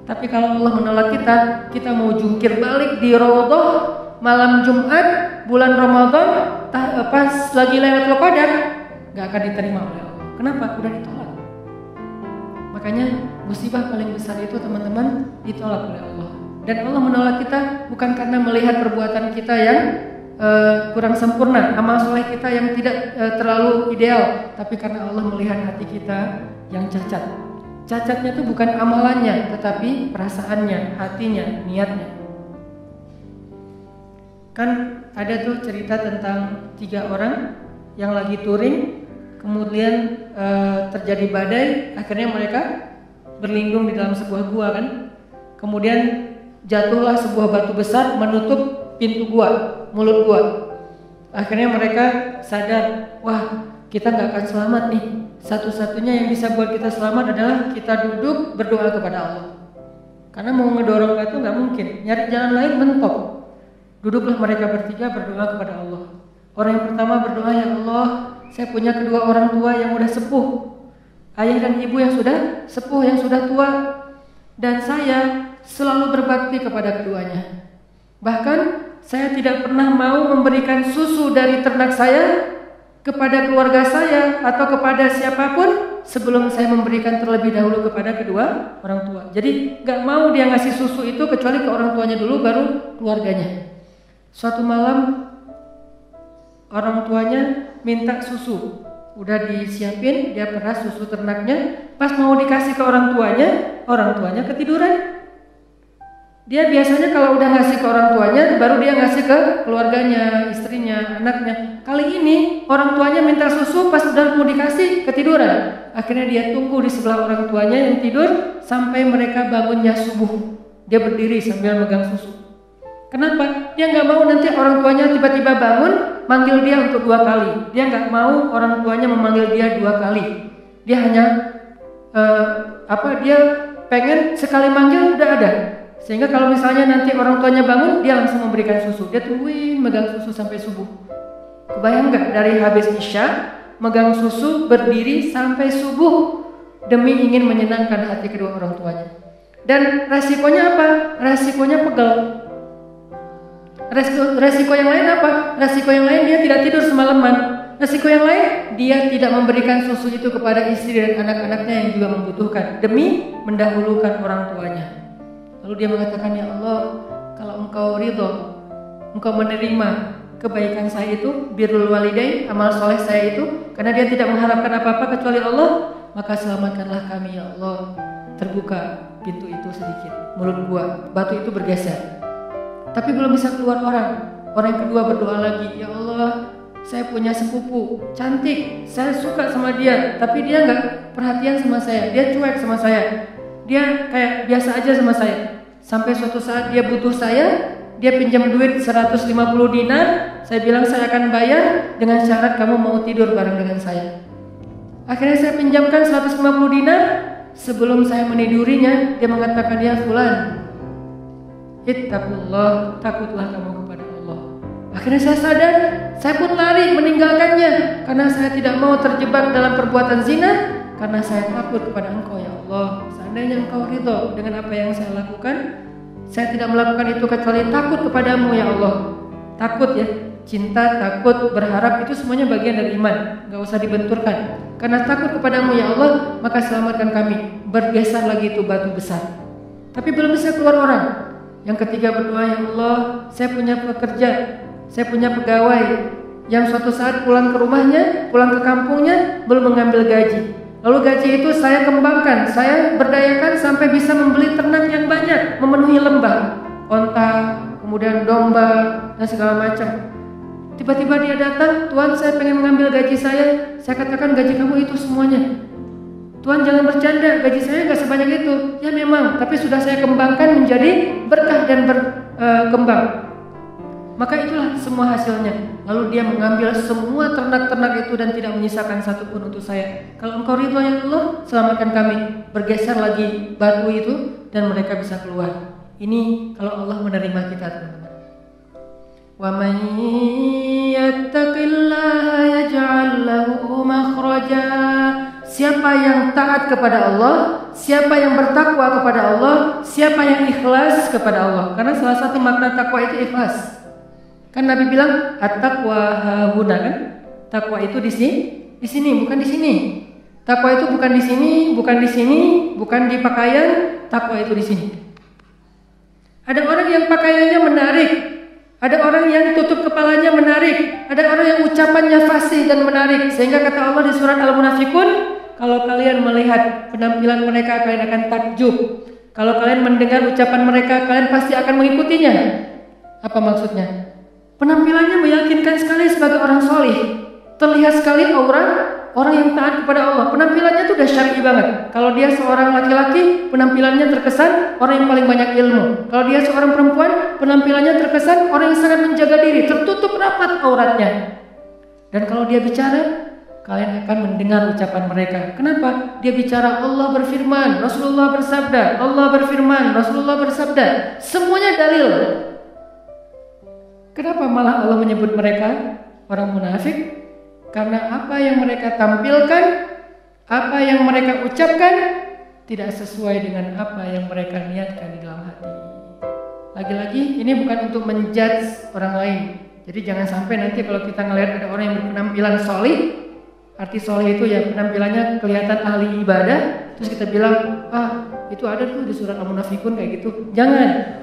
Tapi kalau Allah menolak kita mau jungkir balik di raudhah malam Jumat bulan Ramadan pas lagi lewat Qadar, nggak akan diterima oleh Allah. Kenapa? Udah ditolak. Makanya musibah paling besar itu teman-teman ditolak oleh Allah. Dan Allah menolak kita bukan karena melihat perbuatan kita yang kurang sempurna, amal soleh kita yang tidak terlalu ideal, tapi karena Allah melihat hati kita yang cacat. Cacatnya itu bukan amalannya, tetapi perasaannya, hatinya, niatnya. Kan ada tuh cerita tentang 3 orang yang lagi touring, kemudian terjadi badai, akhirnya mereka berlindung di dalam sebuah gua kan. Kemudian jatuhlah sebuah batu besar menutup pintu gua, mulut gua. Akhirnya mereka sadar, wah kita nggak akan selamat nih. Satu-satunya yang bisa buat kita selamat adalah kita duduk berdoa kepada Allah. Karena mau ngedorong batu nggak mungkin, nyari jalan lain mentok. Duduklah mereka bertiga berdoa kepada Allah. Orang yang pertama berdoa, ya Allah, saya punya kedua orang tua yang udah sepuh, ayah dan ibu yang sudah sepuh, yang sudah tua, dan saya selalu berbakti kepada keduanya. Bahkan saya tidak pernah mau memberikan susu dari ternak saya kepada keluarga saya atau kepada siapapun sebelum saya memberikan terlebih dahulu kepada kedua orang tua. Jadi gak mau dia ngasih susu itu kecuali ke orang tuanya dulu baru keluarganya. Suatu malam orang tuanya minta susu, udah disiapin, dia peras susu ternaknya. Pas mau dikasih ke orang tuanya ketiduran. Dia biasanya kalau udah ngasih ke orang tuanya, baru dia ngasih ke keluarganya, istrinya, anaknya. Kali ini orang tuanya minta susu, pas udah mau dikasih ketiduran. Akhirnya dia tunggu di sebelah orang tuanya yang tidur sampai mereka bangunnya subuh. Dia berdiri sambil megang susu. Kenapa? Dia nggak mau nanti orang tuanya tiba-tiba bangun manggil dia untuk 2 kali. Dia nggak mau orang tuanya memanggil dia 2 kali. Dia hanya dia pengen sekali manggil udah ada. Sehingga kalau misalnya nanti orang tuanya bangun, dia langsung memberikan susu. Dia tungguin megang susu sampai subuh. Kebayang nggak dari habis isya megang susu berdiri sampai subuh demi ingin menyenangkan hati kedua orang tuanya. Dan resikonya apa? Resikonya pegel. Resiko yang lain apa? Resiko yang lain dia tidak tidur semalaman. Resiko yang lain dia tidak memberikan susu itu kepada istri dan anak-anaknya yang juga membutuhkan demi mendahulukan orang tuanya. Lalu dia mengatakan, ya Allah, kalau engkau ridho, engkau menerima kebaikan saya itu, birrul walidain, amal soleh saya itu, karena dia tidak mengharapkan apa-apa kecuali Allah, maka selamatkanlah kami ya Allah. Terbuka pintu itu sedikit, mulut gua, batu itu bergeser. Tapi belum bisa keluar orang. Orang yang kedua berdoa lagi, ya Allah, saya punya sepupu cantik, saya suka sama dia, tapi dia nggak perhatian sama saya, dia cuek sama saya, dia kayak biasa aja sama saya. Sampai suatu saat dia butuh saya, dia pinjam duit 150 dinar, saya bilang saya akan bayar dengan syarat kamu mau tidur bareng dengan saya. Akhirnya saya pinjamkan 150 dinar, sebelum saya menidurinya, dia mengatakan, ya fulan, ittaqullah, takutlah kamu kepada Allah. Akhirnya saya sadar, saya pun lari meninggalkannya karena saya tidak mau terjebak dalam perbuatan zina, karena saya takut kepada Engkau ya Allah. Seandainya Engkau ridho dengan apa yang saya lakukan, saya tidak melakukan itu kecuali takut kepadamu ya Allah. Takut ya, cinta, takut, berharap itu semuanya bagian dari iman, gak usah dibenturkan. Karena takut kepadamu ya Allah, maka selamatkan kami. Bergeser lagi itu batu besar, tapi belum bisa keluar orang. Yang ketiga berdoa, ya Allah, saya punya pekerja, saya punya pegawai yang suatu saat pulang ke rumahnya, pulang ke kampungnya, belum mengambil gaji. Lalu gaji itu saya kembangkan, saya berdayakan sampai bisa membeli ternak yang banyak, memenuhi lembah, onta, kemudian domba, dan segala macam. Tiba-tiba dia datang, Tuhan saya pengen mengambil gaji saya katakan gaji kamu itu semuanya. Tuhan jangan bercanda, gaji saya gak sebanyak itu. Ya memang, tapi sudah saya kembangkan menjadi berkah dan berkembang. Maka itulah semua hasilnya. Lalu dia mengambil semua ternak-ternak itu dan tidak menyisakan satu pun untuk saya. Kalau Engkau ridho ya Allah, selamatkan kami. Bergeser lagi batu itu dan mereka bisa keluar. Ini kalau Allah menerima kita, teman-teman. Wa man yattaqillaha yaj'al lahu makhraja. Siapa yang taat kepada Allah, siapa yang bertakwa kepada Allah, siapa yang ikhlas kepada Allah. Karena salah satu makna takwa itu ikhlas. Kan Nabi bilang at-taqwa hahuna kan? Takwa itu di sini, bukan di sini. Takwa itu bukan di sini, bukan di sini, bukan di pakaian. Takwa itu di sini. Ada orang yang pakaiannya menarik, ada orang yang tutup kepalanya menarik, ada orang yang ucapannya fasih dan menarik. Sehingga kata Allah di surat Al-Munafikun, kalau kalian melihat penampilan mereka, kalian akan takjub. Kalau kalian mendengar ucapan mereka, kalian pasti akan mengikutinya. Apa maksudnya? Penampilannya meyakinkan sekali sebagai orang solih. Terlihat sekali orang yang taat kepada Allah. Penampilannya itu udah syar'i banget. Kalau dia seorang laki-laki, penampilannya terkesan orang yang paling banyak ilmu. Kalau dia seorang perempuan, penampilannya terkesan orang yang sangat menjaga diri, tertutup rapat auratnya. Dan kalau dia bicara, kalian akan mendengar ucapan mereka. Kenapa? Dia bicara Allah berfirman, Rasulullah bersabda, Allah berfirman, Rasulullah bersabda. Semuanya dalil. Kenapa malah Allah menyebut mereka orang munafik? Karena apa yang mereka tampilkan, apa yang mereka ucapkan tidak sesuai dengan apa yang mereka niatkan di dalam hati. Lagi-lagi ini bukan untuk menjudge orang lain. Jadi jangan sampai nanti kalau kita ngelihat ada orang yang berpenampilan solih, arti solih itu ya penampilannya kelihatan ahli ibadah, terus kita bilang, itu ada tuh di surat Al-Munafikun kayak gitu. Jangan.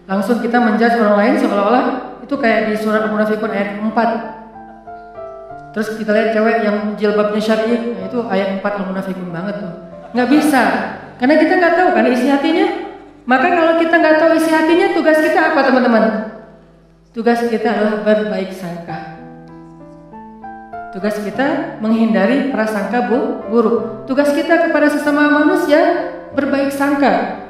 Langsung kita menjudge orang lain seolah-olah itu kayak di surat Al-Munafikun ayat 4. Terus kita lihat cewek yang jilbabnya syar'i, nah itu ayat 4 Al-Munafikun banget tuh. Nggak bisa, karena kita nggak tahu kan isi hatinya. Maka kalau kita nggak tahu isi hatinya, tugas kita apa teman-teman? Tugas kita adalah berbaik sangka. Tugas kita menghindari prasangka buruk. Tugas kita kepada sesama manusia berbaik sangka.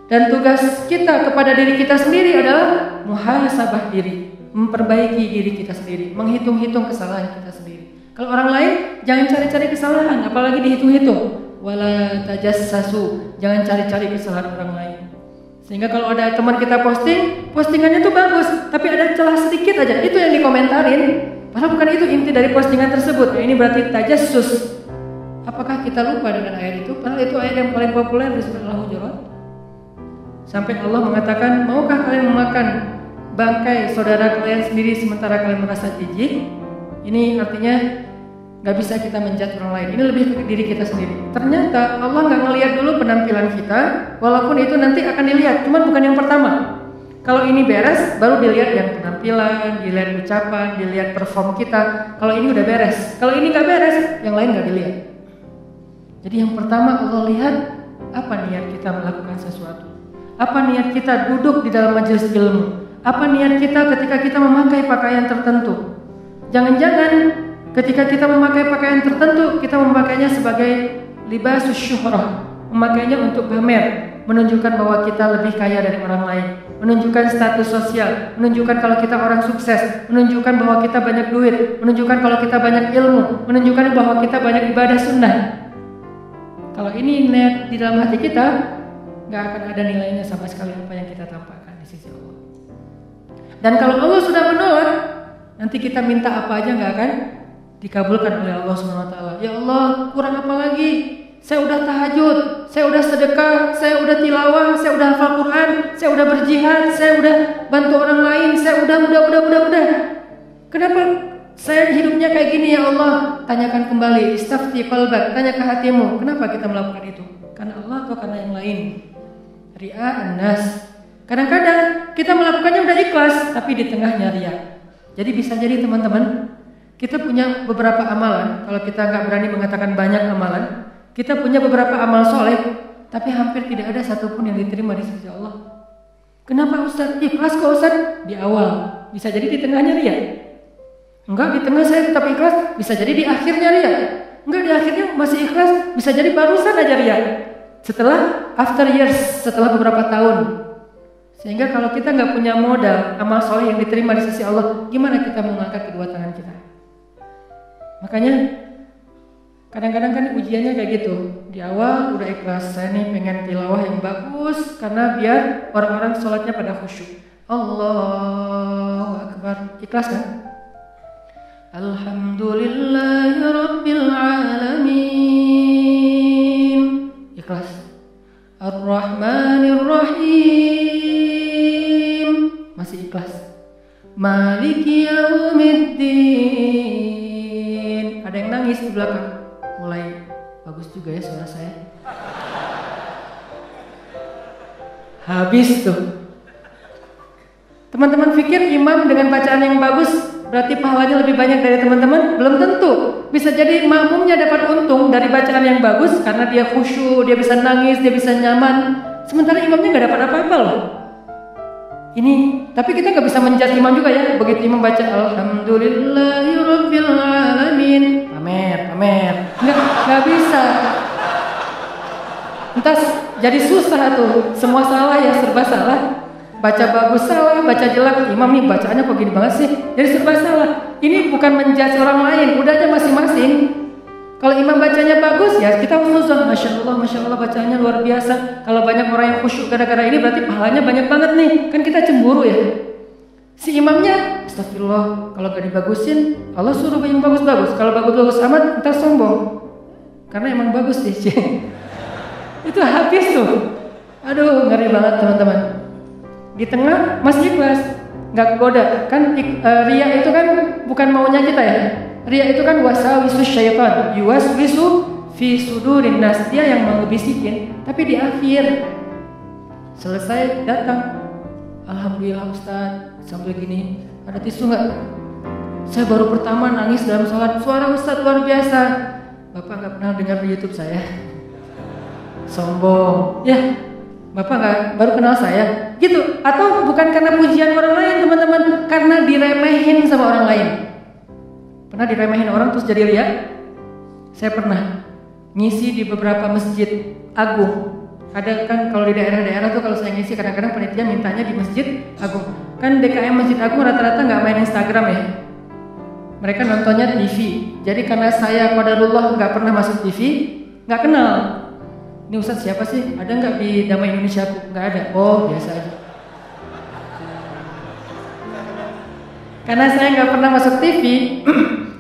Dan tugas kita kepada diri kita sendiri adalah muhasabah diri, memperbaiki diri kita sendiri, menghitung-hitung kesalahan kita sendiri. Kalau orang lain jangan cari-cari kesalahan, apalagi dihitung-hitung. Wala tajassasu, jangan cari-cari kesalahan orang lain. Sehingga kalau ada teman kita postingannya tuh bagus, tapi ada celah sedikit aja, itu yang dikomentarin. Padahal bukan itu inti dari postingan tersebut. Nah, ini berarti tajassus. Apakah kita lupa dengan ayat itu? Padahal itu ayat yang paling populer di surat Al-Hujurat. Sampai Allah mengatakan, maukah kalian memakan bangkai saudara kalian sendiri sementara kalian merasa jijik? Ini artinya gak bisa kita menjudge orang lain. Ini lebih ke diri kita sendiri. Ternyata Allah gak ngelihat dulu penampilan kita, walaupun itu nanti akan dilihat, cuman bukan yang pertama. Kalau ini beres, baru dilihat yang penampilan, dilihat ucapan, dilihat perform kita. Kalau ini udah beres. Kalau ini gak beres, yang lain gak dilihat. Jadi yang pertama Allah lihat apa niat kita melakukan sesuatu. Apa niat kita duduk di dalam majelis ilmu? Apa niat kita ketika kita memakai pakaian tertentu? Jangan-jangan ketika kita memakai pakaian tertentu, kita memakainya sebagai libasus syuhrah, memakainya untuk pamer, menunjukkan bahwa kita lebih kaya dari orang lain, menunjukkan status sosial, menunjukkan kalau kita orang sukses, menunjukkan bahwa kita banyak duit, menunjukkan kalau kita banyak ilmu, menunjukkan bahwa kita banyak ibadah sunnah. Kalau ini niat di dalam hati kita, nggak akan ada nilainya sama sekali apa yang kita tampakkan di sisi Allah. Dan kalau Allah sudah menolak, nanti kita minta apa aja nggak akan dikabulkan oleh Allah SWT. Ya Allah, kurang apa lagi? Saya udah tahajud, saya udah sedekah, saya udah tilawah, saya udah hafal Quran, saya udah berjihad, saya udah bantu orang lain, saya udah. Kenapa saya hidupnya kayak gini ya Allah? Tanyakan kembali, istafti qalbak, tanya ke hatimu, kenapa kita melakukan itu? Karena Allah atau karena yang lain? Ri'a an-nas. Kadang-kadang kita melakukannya udah ikhlas, tapi di tengahnya riya. Jadi bisa jadi teman-teman, kita punya beberapa amalan. Kalau kita nggak berani mengatakan banyak amalan, kita punya beberapa amal soleh, tapi hampir tidak ada satupun yang diterima di sisi Allah. Kenapa Ustaz? Ikhlas kok Ustaz? Di awal, bisa jadi di tengahnya riya. Enggak, di tengah saya tetap ikhlas, bisa jadi di akhirnya riya. Enggak, di akhirnya masih ikhlas, bisa jadi barusan aja riya. Setelah after years, setelah beberapa tahun. Sehingga kalau kita nggak punya modal amal soleh yang diterima di sisi Allah, gimana kita mengangkat kedua tangan kita? Makanya kadang-kadang kan ujiannya kayak gitu. Di awal udah ikhlas, saya nih pengen tilawah yang bagus karena biar orang-orang sholatnya pada khusyuk. Allahu Akbar. Ikhlas kan? Alhamdulillahirabbil alamin. Ikhlas. Ar-Rahmanir Rahim. Masih ikhlas. Maliki yaumiddin. Ada yang nangis di belakang. Mulai bagus juga ya suara saya. Habis tuh. Teman-teman pikir imam dengan bacaan yang bagus berarti pahalanya lebih banyak dari teman-teman? Belum tentu. Bisa jadi makmumnya dapat untung dari bacaan yang bagus karena dia khusyuk, dia bisa nangis, dia bisa nyaman. Sementara imamnya nggak dapat apa-apa loh. Ini, tapi kita nggak bisa menjudge imam juga ya. Begitu imam baca Alhamdulillahirabbil alamin, pamer, nggak bisa. Entar jadi susah tuh, semua salah ya, serba salah. Baca bagus salah, baca jelek, imam nih bacaannya kok gini banget sih, jadi serba salah. Ini bukan menjudge orang lain, udah aja masing-masing. Kalau imam bacanya bagus ya kita husnuzon, masya Allah bacanya luar biasa. Kalau banyak orang yang khusyuk gara-gara ini berarti pahalanya banyak banget nih. Kan kita cemburu ya. Si imamnya, astagfirullah, kalau gak dibagusin, Allah suruh yang bagus-bagus. Kalau bagus-bagus amat, ntar sombong. Karena emang bagus sih. Itu habis tuh. Aduh, ngeri banget teman-teman. Di tengah masih ikhlas, nggak kegoda. Kan riya itu kan bukan maunya kita ya. Riya itu kan wasawisus syaitan, yuwaswisu fi sudurin nas, dia yang mau ngebisikin. Tapi di akhir selesai datang, alhamdulillah Ustaz, sampai gini, ada tisu nggak? Saya baru pertama nangis dalam sholat, suara Ustaz luar biasa. Bapak nggak pernah dengar di YouTube saya? Sombong, ya. Bapak nggak baru kenal saya, gitu? Atau bukan karena pujian orang lain teman-teman, karena diremehin sama orang lain. Pernah diremehin orang terus jadi riya? Saya pernah ngisi di beberapa masjid agung. Ada kan kalau di daerah-daerah tuh kalau saya ngisi kadang-kadang panitia mintanya di masjid agung. Kan DKM masjid agung rata-rata nggak main Instagram ya. Mereka nontonnya TV. Jadi karena saya qadarullah nggak pernah masuk TV, nggak kenal. Ini Ustaz siapa sih? Ada nggak di Damai Indonesia? Nggak ada. Oh biasa aja. Karena saya nggak pernah masuk TV,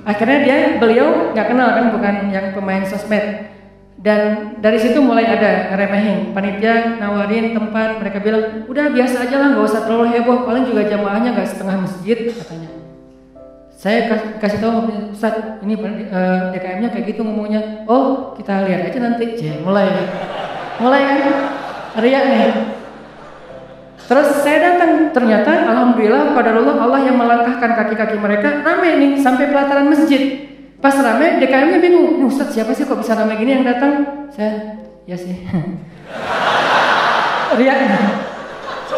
akhirnya beliau nggak kenal kan, bukan yang pemain sosmed. Dan dari situ mulai ada ngeremehin. Panitia nawarin tempat, mereka bilang udah biasa aja lah, nggak usah terlalu heboh, paling juga jamaahnya nggak setengah masjid katanya. Saya kasih tahu Ustaz, ini DKM-nya kayak gitu ngomongnya. Oh kita lihat aja nanti. Mulai kan riya nih. Terus saya datang, ternyata alhamdulillah qadarullah Allah yang melangkahkan kaki-kaki mereka rame nih sampai pelataran masjid. Pas rame DKM-nya bingung, nih Ustaz siapa sih kok bisa rame gini yang datang? Saya, ya sih. riaknya.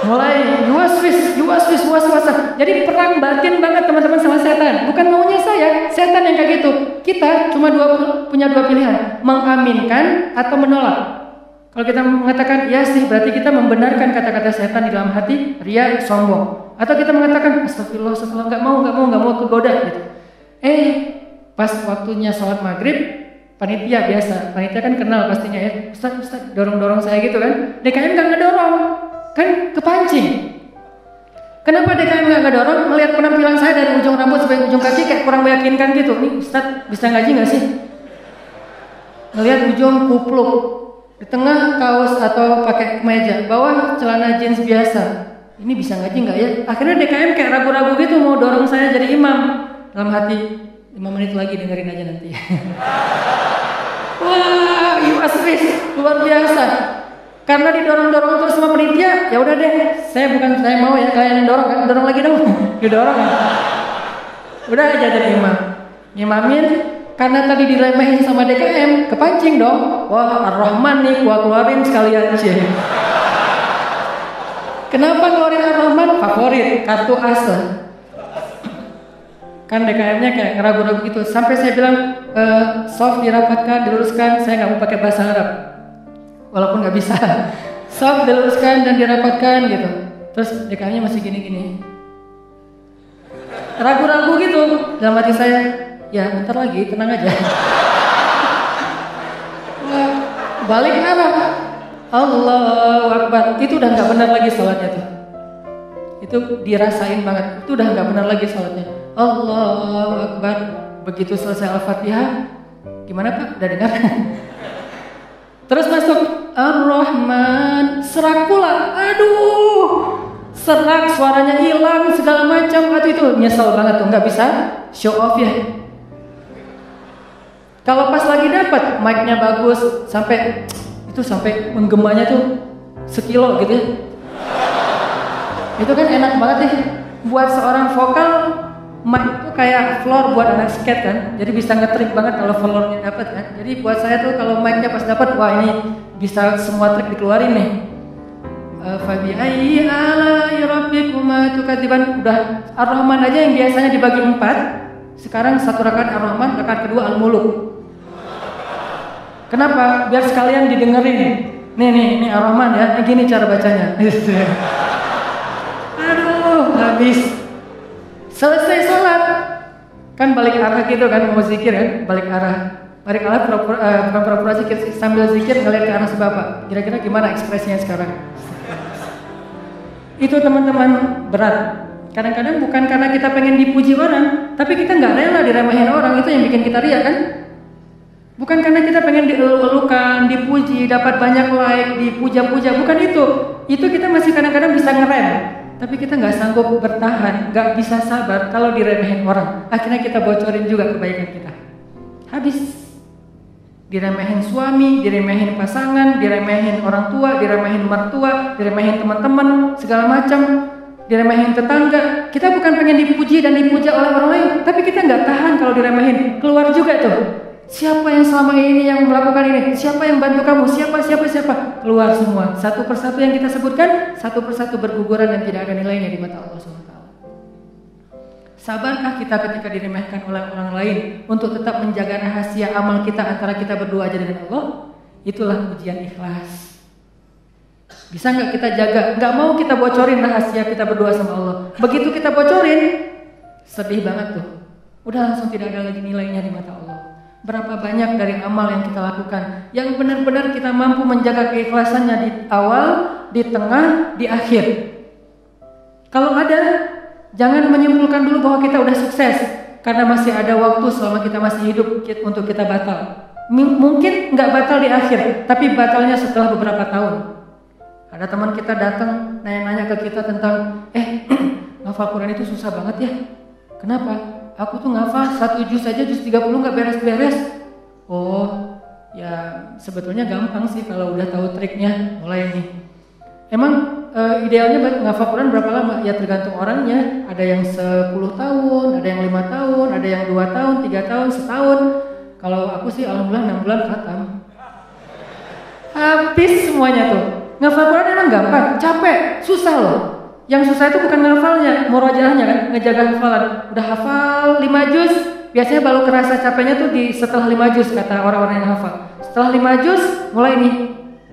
Mulai yuwas was-wasan. Jadi perang batin banget teman-teman sama setan. Bukan maunya saya, setan yang kayak gitu. Kita cuma punya dua pilihan, mengaminkan atau menolak. Kalau kita mengatakan ya sih, berarti kita membenarkan kata-kata setan di dalam hati, ria, sombong. Atau kita mengatakan astagfirullah, nggak mau kegoda gitu. Pas waktunya sholat maghrib, panitia biasa, panitia kan kenal pastinya ya, Ustaz dorong saya gitu kan. DKM nggak ngedorong, kan kepancing. Kenapa DKM nggak ngedorong? Melihat penampilan saya dari ujung rambut sampai ujung kaki kayak kurang meyakinkan gitu. Nih Ustaz bisa ngaji nggak sih? Melihat ujung kupluk, di tengah kaos atau pakai kemeja, bawah celana jeans biasa. Ini bisa ngaji nggak ya? Akhirnya DKM kayak ragu-ragu gitu mau dorong saya jadi imam. Dalam hati 5 menit lagi dengerin aja nanti. Wah, USWIS luar biasa. Karena didorong-dorong terus sama penitia, ya udah deh. Saya mau ya kalian yang dorong kan, dorong lagi dong. Didorong kan. Udah aja jadi imam. Ngimamin karena tadi diremehin sama DKM, kepancing dong. Wah, Ar-Rahman nih gua keluarin sekalian sih. Kenapa keluarin Ar-Rahman? Favorit, kartu asa. Kan DKM-nya kayak ragu-ragu gitu. Sampai saya bilang, soft dirapatkan, diluruskan. Saya nggak mau pakai bahasa Arab, walaupun nggak bisa. Soft diluruskan dan dirapatkan gitu. Terus DKM-nya masih gini-gini, ragu-ragu gitu. Dalam hati saya, ya bentar lagi, tenang aja. Balik arah, Allahu Akbar. Itu udah nggak benar lagi sholatnya tuh. Itu dirasain banget. Itu udah nggak benar lagi sholatnya. Allahu Akbar. Begitu selesai Al-Fatihah, gimana Pak? Udah dengar? Terus masuk Ar-Rahman, serak pula. Aduh, serak, suaranya hilang, segala macam. Itu nyesel banget tuh, nggak bisa show off ya. Kalau pas lagi dapat mic-nya bagus, sampai menggemanya tuh sekilo gitu ya. Itu kan enak banget nih. Buat seorang vokal, mic itu kayak floor buat anak skate kan. Jadi bisa nge-trick banget kalau floornya dapat kan. Jadi buat saya tuh kalau mic-nya pas dapat, wah ini bisa semua trik dikeluarin nih. Fabi ayyi ala'i rabbikuma tukadziban. Udah Ar-Rahman aja yang biasanya dibagi 4, sekarang 1 rakaat Ar-Rahman, rakaat kedua Al-Muluk. Kenapa? Biar sekalian didengerin. Nih Ar-Rahman ya. Gini cara bacanya. Aduh, habis. Selesai sholat, kan balik arah gitu kan, mau zikir kan, balik arah pura-pura zikir, sambil zikir ngeliat ke arah si bapak. Kira-kira gimana ekspresinya sekarang? Itu teman-teman berat. Kadang-kadang bukan karena kita pengen dipuji orang, tapi kita nggak rela diremehin orang. Itu yang bikin kita riak kan? Bukan karena kita pengen dielulukan, dipuji, dapat banyak like, dipuja-puja, bukan itu. Itu kita masih kadang-kadang bisa ngerem. Tapi kita nggak sanggup bertahan, nggak bisa sabar kalau diremehin orang. Akhirnya kita bocorin juga kebaikan kita. Habis. Diremehin suami, diremehin pasangan, diremehin orang tua, diremehin mertua, diremehin teman-teman, segala macam. Diremehin tetangga. Kita bukan pengen dipuji dan dipuja oleh orang lain, tapi kita nggak tahan kalau diremehin. Keluar juga tuh. Siapa yang selama ini yang melakukan ini? Siapa yang bantu kamu? Siapa? Keluar semua. Satu persatu yang kita sebutkan, satu persatu berguguran dan tidak ada nilainya di mata Allah SWT. Sabarkah kita ketika diremehkan oleh orang lain untuk tetap menjaga rahasia amal kita antara kita berdua aja dengan Allah? Itulah ujian ikhlas. Bisa nggak kita jaga? Nggak mau kita bocorin rahasia kita berdua sama Allah. Begitu kita bocorin, sedih banget tuh. Udah langsung tidak ada lagi nilainya di mata Allah. Berapa banyak dari amal yang kita lakukan yang benar-benar kita mampu menjaga keikhlasannya di awal, di tengah, di akhir. Kalau ada, jangan menyimpulkan dulu bahwa kita udah sukses karena masih ada waktu selama kita masih hidup untuk kita batal. Mungkin nggak batal di akhir, tapi batalnya setelah beberapa tahun. Ada teman kita datang nanya-nanya ke kita tentang ngafal Quran itu susah banget ya. Kenapa? Aku tuh ngafal 1 juz aja, juz 30 gak beres-beres. Oh, ya sebetulnya gampang sih kalau udah tahu triknya. Mulai nih. Emang idealnya ngafal Quran berapa lama? Ya tergantung orangnya. Ada yang 10 tahun, ada yang 5 tahun, ada yang 2 tahun, 3 tahun, setahun. Kalau aku sih alhamdulillah 6 bulan khatam. Habis semuanya tuh. Ngafal Quran emang gampang, capek, susah loh. Yang susah itu bukan ngafalnya, murojaahnya kan, ngejaga hafalan. Udah hafal 5 juz, biasanya baru kerasa capeknya tuh di setelah 5 juz kata orang-orang yang hafal. Setelah 5 juz, mulai nih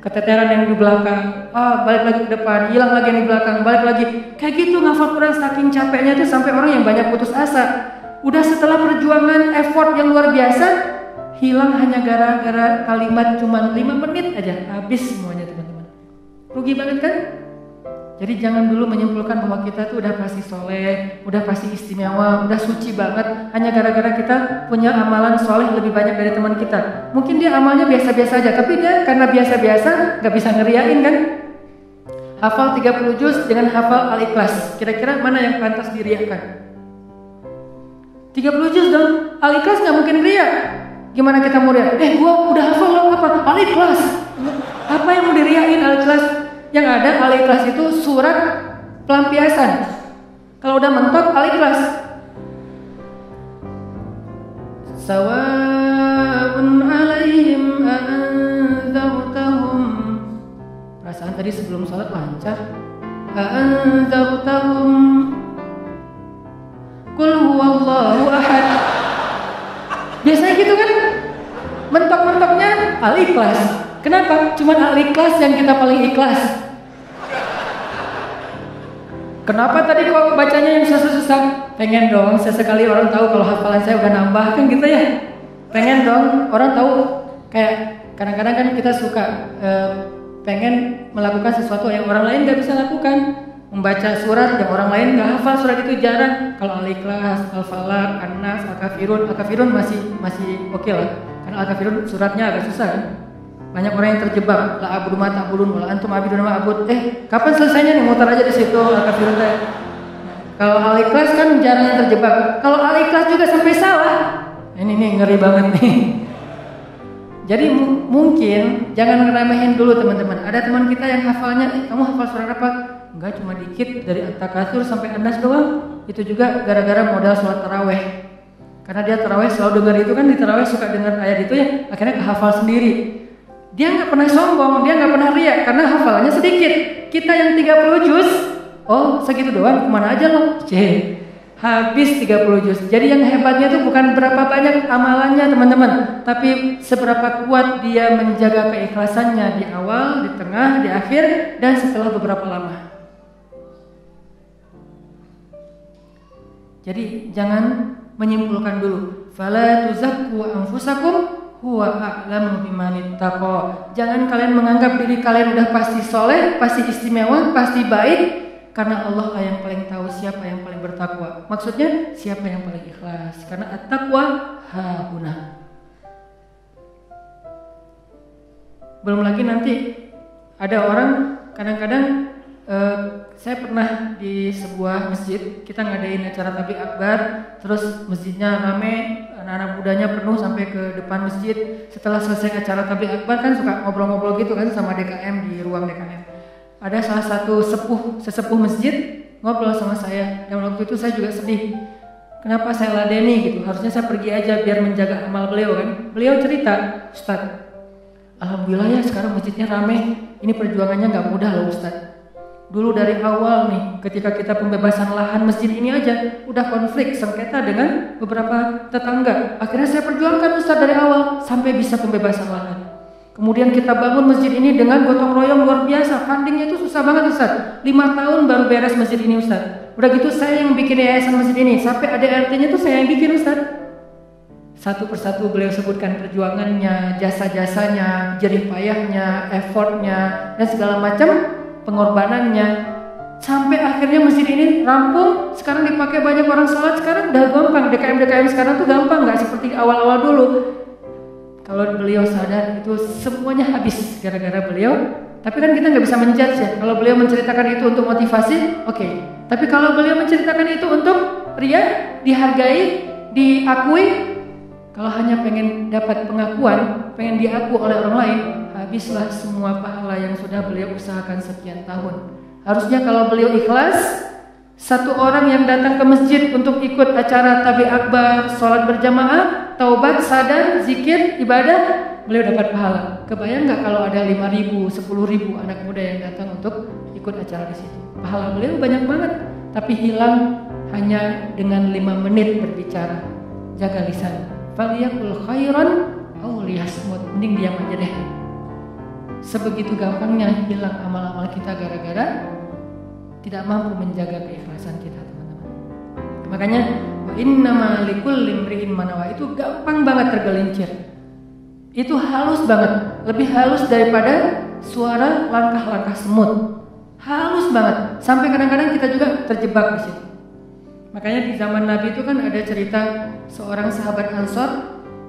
keteteran yang di belakang, balik lagi ke depan, hilang lagi yang di belakang, balik lagi. Kayak gitu ngafal Quran saking capeknya tuh sampai orang yang banyak putus asa. Udah setelah perjuangan effort yang luar biasa, hilang hanya gara-gara kalimat cuma 5 menit aja, habis semuanya teman-teman. Rugi banget kan? Jadi jangan dulu menyimpulkan bahwa kita tuh udah pasti soleh, udah pasti istimewa, udah suci banget hanya gara-gara kita punya amalan soleh lebih banyak dari teman kita. Mungkin dia amalnya biasa-biasa aja, tapi dia karena biasa-biasa gak bisa ngeriain kan? Hafal 30 juz dengan hafal Al-Ikhlas, kira-kira mana yang pantas diriakan? 30 juz dong, Al-Ikhlas gak mungkin riak. Gimana kita mau riak? Gua udah hafal lo apa? Al-Ikhlas. Apa yang mau diriain Al-Ikhlas? Yang ada Al-Ikhlas itu surat pelampiasan. Kalau udah mentok Al-Ikhlas. Sawa'un 'alaihim a'anzartahum. Perasaan tadi sebelum sholat lancar. A'anzartahum Qul huwallahu ahad. Biasanya gitu kan? Mentok-mentoknya Al-Ikhlas. Kenapa? Cuman Al-Ikhlas yang kita paling ikhlas. Kenapa tadi kok bacanya yang susah-susah? Pengen dong sesekali orang tahu kalau hafalan saya udah nambah kan gitu ya. Pengen dong orang tahu, kayak kadang-kadang kan kita suka pengen melakukan sesuatu yang orang lain gak bisa lakukan. Membaca surat yang orang lain gak hafal surat itu jarang. Kalau Al-Ikhlas, Al-Falaq, An-Nas, Al-Kafirun masih oke lah. Karena Al-Kafirun suratnya agak susah kan. Banyak orang yang terjebak, la abudu ma ta'budun wala antum abidun ma abud. Kapan selesainya nih? Muter aja di situ Al-Kafirun teh. Kalau Al-Ikhlas kan jarang yang terjebak. Kalau Al-Ikhlas juga sampai salah. Ini nih ngeri banget nih. Jadi mungkin jangan ngeremehin dulu teman-teman. Ada teman kita yang hafalnya, kamu hafal surat apa? Enggak, cuma dikit dari At-Takatsur sampai An-Nas doang. Itu juga gara-gara modal sholat taraweh. Karena dia taraweh selalu dengar itu kan, di taraweh suka dengar ayat itu ya, akhirnya kehafal sendiri. Dia nggak pernah sombong, dia nggak pernah riak karena hafalannya sedikit. Kita yang 30 juz, segitu doang, kemana aja loh? Habis 30 juz. Jadi yang hebatnya itu bukan berapa banyak amalannya teman-teman, tapi seberapa kuat dia menjaga keikhlasannya di awal, di tengah, di akhir, dan setelah beberapa lama. Jadi jangan menyimpulkan dulu. Fala tuzakku anfusakum huwa a'lamu biman ittaqa. Jangan kalian menganggap diri kalian udah pasti soleh, pasti istimewa, pasti baik, karena Allah lah yang paling tahu siapa yang paling bertakwa. Maksudnya siapa yang paling ikhlas. Karena at-taqwa hahuna. Belum lagi nanti ada orang kadang-kadang saya pernah di sebuah masjid, kita ngadain acara tabligh akbar, terus masjidnya rame, anak-anak mudanya penuh sampai ke depan masjid. Setelah selesai acara tabligh akbar kan suka ngobrol-ngobrol gitu kan sama DKM di ruang DKM. Ada salah satu sesepuh masjid ngobrol sama saya, dan waktu itu saya juga sedih. Kenapa saya ladeni gitu? Harusnya saya pergi aja biar menjaga amal beliau kan. Beliau cerita, Ustaz, alhamdulillah ya sekarang masjidnya rame. Ini perjuangannya nggak mudah loh Ustaz. Dulu dari awal nih, ketika kita pembebasan lahan masjid ini aja udah konflik sengketa dengan beberapa tetangga. Akhirnya saya perjuangkan Ustaz dari awal sampai bisa pembebasan lahan. Kemudian kita bangun masjid ini dengan gotong royong luar biasa. Fundingnya itu susah banget Ustaz. 5 tahun baru beres masjid ini Ustaz. Udah gitu saya yang bikin yayasan masjid ini. Sampai ADRT-nya tuh saya yang bikin Ustaz. Satu persatu beliau sebutkan perjuangannya, jasa-jasanya, jerih payahnya, effortnya, dan segala macam pengorbanannya, sampai akhirnya masjid ini rampung. Sekarang dipakai banyak orang sholat. Sekarang udah gampang. DKM sekarang tuh gampang, nggak seperti awal-awal dulu. Kalau beliau sadar itu semuanya habis gara-gara beliau. Tapi kan kita nggak bisa menjudge ya. Kalau beliau menceritakan itu untuk motivasi, oke. Tapi kalau beliau menceritakan itu untuk ria, dihargai, diakui, kalau hanya pengen dapat pengakuan, pengen diaku oleh orang lain, habislah semua pahala yang sudah beliau usahakan sekian tahun. Harusnya kalau beliau ikhlas, satu orang yang datang ke masjid untuk ikut acara tabligh akbar, sholat berjamaah, taubat, sadar, zikir, ibadah, beliau dapat pahala. Kebayang nggak kalau ada 5.000, 10.000 anak muda yang datang untuk ikut acara di situ? Pahala beliau banyak banget, tapi hilang hanya dengan 5 menit berbicara. Jaga lisan. Faliyakul khairan aw liyasmut. Mending diam aja deh. Sebegitu gampangnya hilang amal-amal kita gara-gara tidak mampu menjaga keikhlasan kita, teman-teman. Makanya wa innama likulli imri'in ma nawa itu gampang banget tergelincir. Itu halus banget, lebih halus daripada suara langkah-langkah semut. Halus banget, sampai kadang-kadang kita juga terjebak di situ. Makanya di zaman Nabi itu kan ada cerita seorang sahabat Ansor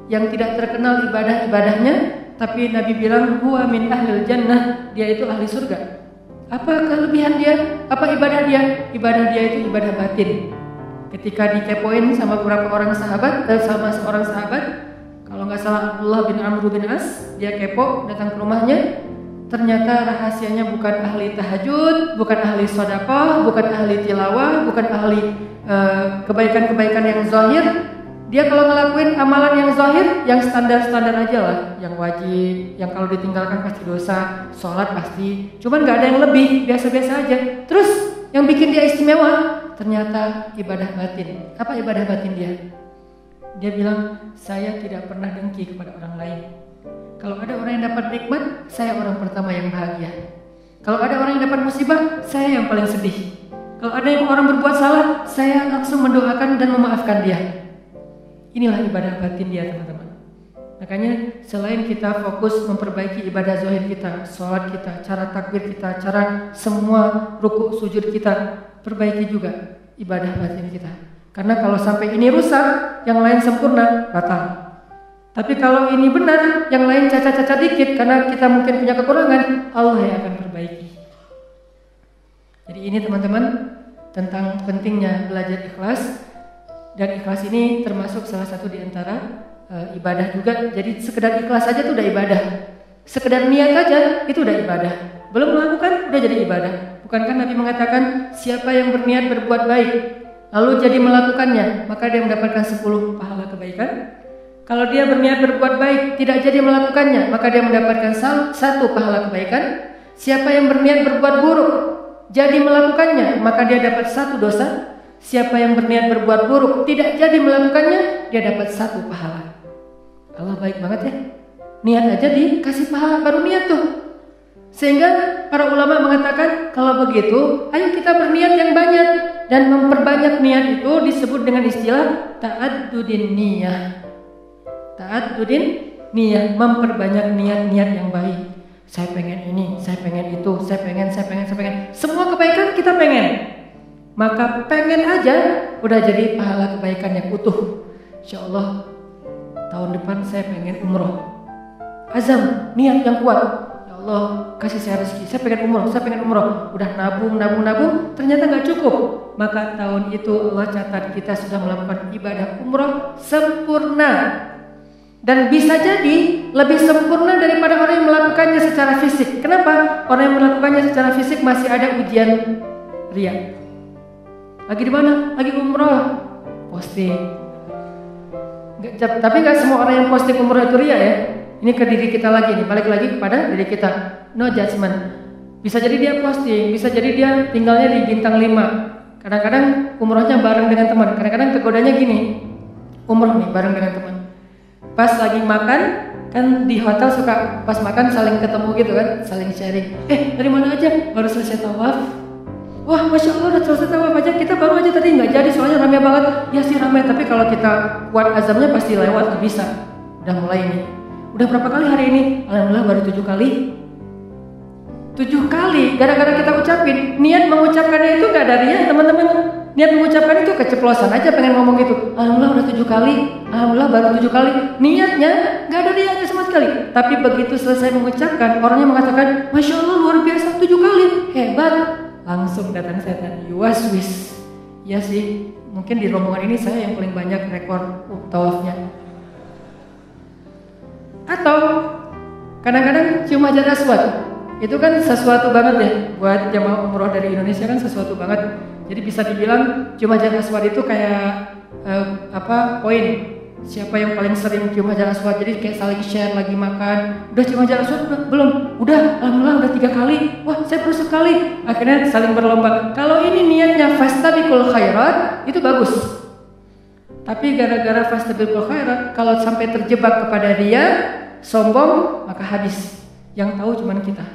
yang tidak terkenal ibadah-ibadahnya, tapi Nabi bilang huwa min ahlil jannah, dia itu ahli surga. Apa kelebihan dia? Apa ibadah dia? Ibadah dia itu ibadah batin. Ketika dikepoin sama beberapa orang sahabat, sama seorang sahabat, kalau nggak salah Abdullah bin Amr bin As, dia kepo datang ke rumahnya. Ternyata rahasianya bukan ahli tahajud, bukan ahli sedekah, bukan ahli tilawah, bukan ahli kebaikan-kebaikan yang zahir. Dia kalau ngelakuin amalan yang zahir, yang standar-standar aja lah, yang wajib, yang kalau ditinggalkan pasti dosa, sholat pasti, cuman nggak ada yang lebih, biasa-biasa aja. Terus yang bikin dia istimewa, ternyata ibadah batin. Apa ibadah batin dia? Dia bilang, saya tidak pernah dengki kepada orang lain. Kalau ada orang yang dapat nikmat, saya orang pertama yang bahagia. Kalau ada orang yang dapat musibah, saya yang paling sedih. Kalau ada yang orang berbuat salah, saya langsung mendoakan dan memaafkan dia. Inilah ibadah batin dia, teman-teman. Makanya selain kita fokus memperbaiki ibadah zahir kita, sholat kita, cara takbir kita, cara semua rukuk sujud kita, perbaiki juga ibadah batin kita. Karena kalau sampai ini rusak, yang lain sempurna, batal. Tapi kalau ini benar, yang lain cacat-cacat dikit, karena kita mungkin punya kekurangan, Allah yang akan perbaiki. Jadi ini teman-teman, tentang pentingnya belajar ikhlas. Dan ikhlas ini termasuk salah satu di antara ibadah juga. Jadi sekedar ikhlas aja itu udah ibadah. Sekedar niat aja itu udah ibadah. Belum melakukan udah jadi ibadah. Bukankah Nabi mengatakan siapa yang berniat berbuat baik lalu jadi melakukannya, maka dia mendapatkan 10 pahala kebaikan. Kalau dia berniat berbuat baik tidak jadi melakukannya, maka dia mendapatkan 1 pahala kebaikan. Siapa yang berniat berbuat buruk jadi melakukannya, maka dia dapat 1 dosa. Siapa yang berniat berbuat buruk tidak jadi melakukannya, dia dapat 1 pahala. Allah baik banget ya. Niat aja dikasih pahala, baru niat tuh. Sehingga para ulama mengatakan kalau begitu, ayo kita berniat yang banyak. Dan memperbanyak niat itu disebut dengan istilah ta'addudin niyah. Ta'addudin niyah, memperbanyak niat-niat yang baik. Saya pengen ini, saya pengen itu, saya pengen. Semua kebaikan kita pengen. Maka pengen aja udah jadi pahala kebaikan yang utuh. Insya Allah tahun depan saya pengen umroh. Azam, niat yang kuat. Ya Allah kasih saya rezeki, saya pengen umroh. Udah nabung, ternyata gak cukup. Maka tahun itu Allah catat kita sudah melakukan ibadah umroh sempurna. Dan bisa jadi lebih sempurna daripada orang yang melakukannya secara fisik. Kenapa? Orang yang melakukannya secara fisik masih ada ujian riya. Lagi di mana? Lagi umroh, posting. Tapi nggak semua orang yang posting umroh itu ria ya. Ini ke diri kita lagi nih, balik lagi kepada diri kita. No judgment. Bisa jadi dia posting, bisa jadi dia tinggalnya di bintang 5. Kadang-kadang umrohnya bareng dengan teman. Kadang-kadang kegodanya gini, umroh nih bareng dengan teman. Pas lagi makan, kan di hotel suka pas makan saling ketemu gitu kan, saling sharing. Dari mana aja? Baru selesai tawaf. Wah, Masya Allah udah selesai tawaf aja, kita baru aja tadi nggak jadi soalnya ramai banget. Ya sih ramai, tapi kalau kita kuat azamnya pasti lewat, nggak bisa. Udah mulai nih. Udah berapa kali hari ini? Alhamdulillah baru 7 kali. 7 kali, gara-gara kita ucapin. Niat mengucapkannya itu nggak dari ya teman-teman. Niat mengucapkan itu keceplosan aja pengen ngomong gitu. Alhamdulillah udah 7 kali. Alhamdulillah baru 7 kali. Niatnya nggak ada riaknya sama sekali. Tapi begitu selesai mengucapkan, orangnya mengatakan, Masya Allah luar biasa 7 kali. Hebat. Langsung datang setan, yuwaswis. Ya sih, mungkin di rombongan ini saya yang paling banyak rekor tawafnya. Atau kadang-kadang cium hajar aswad. Itu kan sesuatu banget ya buat jamaah umroh dari Indonesia, kan sesuatu banget. Jadi bisa dibilang cium hajar aswad itu kayak poin. Siapa yang paling sering cium hajar aswad, jadi kayak saling share lagi makan. Udah cium hajar aswad? Belum? Udah, alhamdulillah udah 3 kali. Wah, saya baru sekali. Akhirnya saling berlomba. Kalau ini niatnya fastabiqul khairat, itu bagus. Tapi gara-gara fastabiqul khairat, kalau sampai terjebak kepada dia, sombong, maka habis. Yang tahu cuman kita.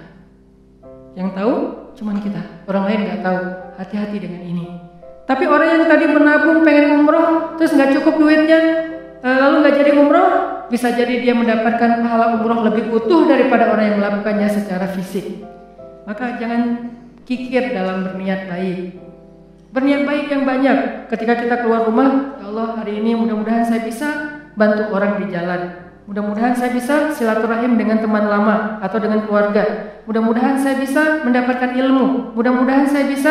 Yang tahu cuman kita. Orang lain nggak tahu. Hati-hati dengan ini. Tapi orang yang tadi menabung pengen umroh, terus nggak cukup duitnya, lalu nggak jadi umroh, bisa jadi dia mendapatkan pahala umroh lebih utuh daripada orang yang melakukannya secara fisik. Maka jangan kikir dalam berniat baik. Berniat baik yang banyak. Ketika kita keluar rumah, ya Allah, hari ini mudah-mudahan saya bisa bantu orang di jalan. Mudah-mudahan saya bisa silaturahim dengan teman lama atau dengan keluarga. Mudah-mudahan saya bisa mendapatkan ilmu. Mudah-mudahan saya bisa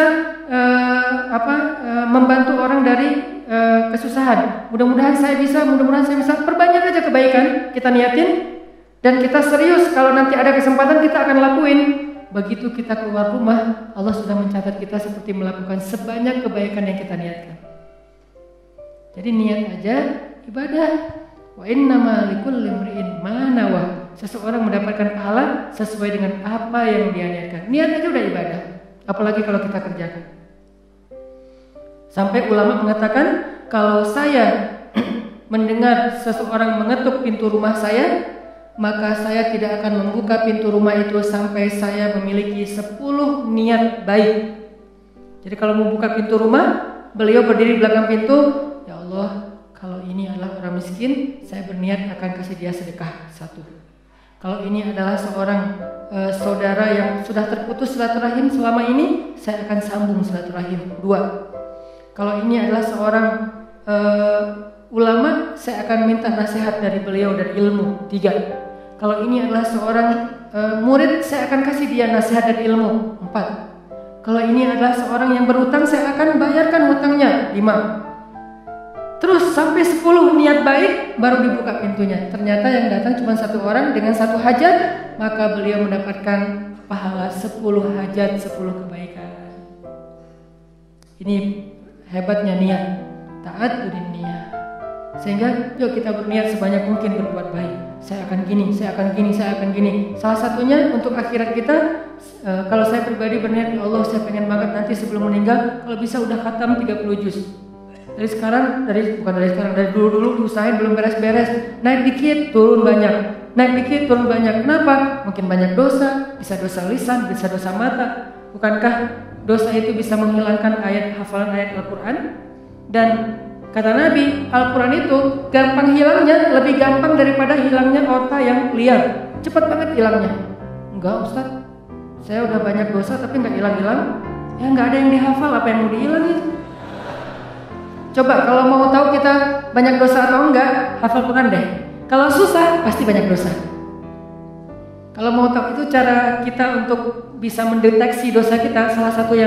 membantu orang dari kesusahan. Mudah-mudahan saya bisa perbanyak aja kebaikan kita niatin, dan kita serius kalau nanti ada kesempatan kita akan lakuin. Begitu kita keluar rumah, Allah sudah mencatat kita seperti melakukan sebanyak kebaikan yang kita niatkan. Jadi niat aja ibadah. Wa innama likulli imri'in ma nawa. Seseorang mendapatkan pahala sesuai dengan apa yang dia niatkan. Niat aja udah ibadah. Apalagi kalau kita kerjakan. Sampai ulama mengatakan, kalau saya mendengar seseorang mengetuk pintu rumah saya, maka saya tidak akan membuka pintu rumah itu sampai saya memiliki 10 niat baik. Jadi kalau mau buka pintu rumah, beliau berdiri di belakang pintu, ya Allah, kalau ini adalah orang miskin, saya berniat akan kasih dia sedekah 1. Kalau ini adalah seorang saudara yang sudah terputus silaturahim selama ini, saya akan sambung silaturahim 2. Kalau ini adalah seorang ulama, saya akan minta nasihat dari beliau dan ilmu 3. Kalau ini adalah seorang murid, saya akan kasih dia nasihat dan ilmu 4. Kalau ini adalah seorang yang berhutang, saya akan bayarkan hutangnya 5. Terus sampai 10 niat baik baru dibuka pintunya. Ternyata yang datang cuma 1 orang dengan 1 hajat, maka beliau mendapatkan pahala 10 hajat, 10 kebaikan. Ini hebatnya niat, taat udin niat. Sehingga yuk kita berniat sebanyak mungkin berbuat baik. Saya akan gini, saya akan gini, saya akan gini. Salah satunya untuk akhirat kita, kalau saya pribadi berniat, ya Allah, saya pengen banget nanti sebelum meninggal kalau bisa udah khatam 30 juz. Dari dulu diusahain belum beres-beres. Naik dikit, turun banyak. Naik dikit, turun banyak. Kenapa? Mungkin banyak dosa, bisa dosa lisan, bisa dosa mata. Bukankah dosa itu bisa menghilangkan hafalan ayat Al-Quran? Dan kata Nabi, Al-Quran itu gampang hilangnya, lebih gampang daripada hilangnya onta yang liar. Cepat banget hilangnya. Enggak Ustaz, saya udah banyak dosa tapi nggak hilang-hilang. Ya nggak ada yang dihafal, apa yang mau dihilangin? Coba kalau mau tahu kita banyak dosa atau enggak, hafal Quran deh. Kalau susah, pasti banyak dosa. Kalau mau tahu itu cara kita untuk bisa mendeteksi dosa kita, salah satunya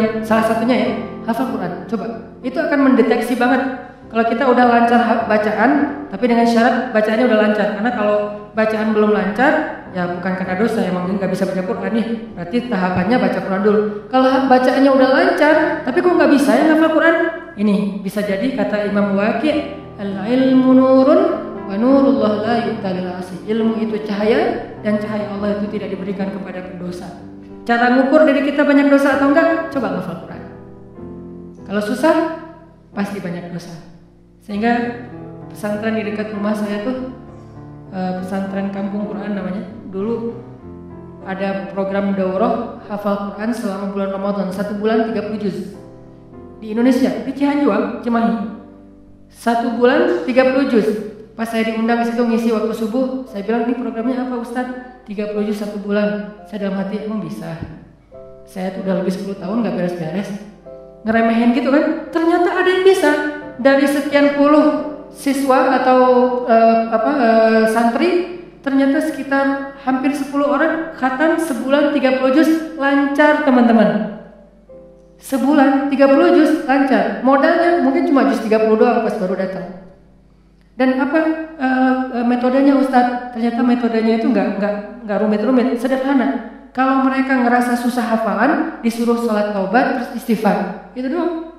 ya, hafal Quran. Coba, itu akan mendeteksi banget. Kalau kita udah lancar bacaan, tapi dengan syarat bacaannya udah lancar. Karena kalau bacaan belum lancar, ya bukan karena dosa, emang nggak bisa baca Quran nih. Berarti tahapannya baca Quran dulu. Kalau bacaannya udah lancar, tapi kok nggak bisa ya hafal Quran? Ini bisa jadi kata Imam Waqi', al-ilmu nurun wa nurullah la yu'talil 'asi. Ilmu itu cahaya, dan cahaya Allah itu tidak diberikan kepada pendosa. Cara ngukur diri kita banyak dosa atau enggak? Coba hafal Quran. Kalau susah, pasti banyak dosa. Sehingga pesantren di dekat rumah saya tuh pesantren Kampung Quran namanya. Dulu ada program daurah hafal Quran selama bulan Ramadan, 1 bulan 30 juz. Di Indonesia, di Cianjuang, Cimahi. 1 bulan 30 juz. Pas saya diundang ke situ ngisi waktu subuh, saya bilang, "Ini programnya apa Ustaz?" 30 juz 1 bulan. Saya dalam hati, emang bisa? Saya tuh udah lebih 10 tahun gak beres-beres. Ngeremehin gitu kan? Ternyata ada yang bisa. Dari sekian puluh siswa atau santri, ternyata sekitar hampir 10 orang khatam sebulan 30 juz lancar teman-teman. Sebulan 30 juz lancar. Modalnya mungkin cuma juz 30 doang pas baru datang. Dan metodenya Ustadz? Ternyata metodenya itu nggak rumit-rumit, sederhana. Kalau mereka ngerasa susah hafalan, disuruh sholat taubat terus istighfar. Itu doang.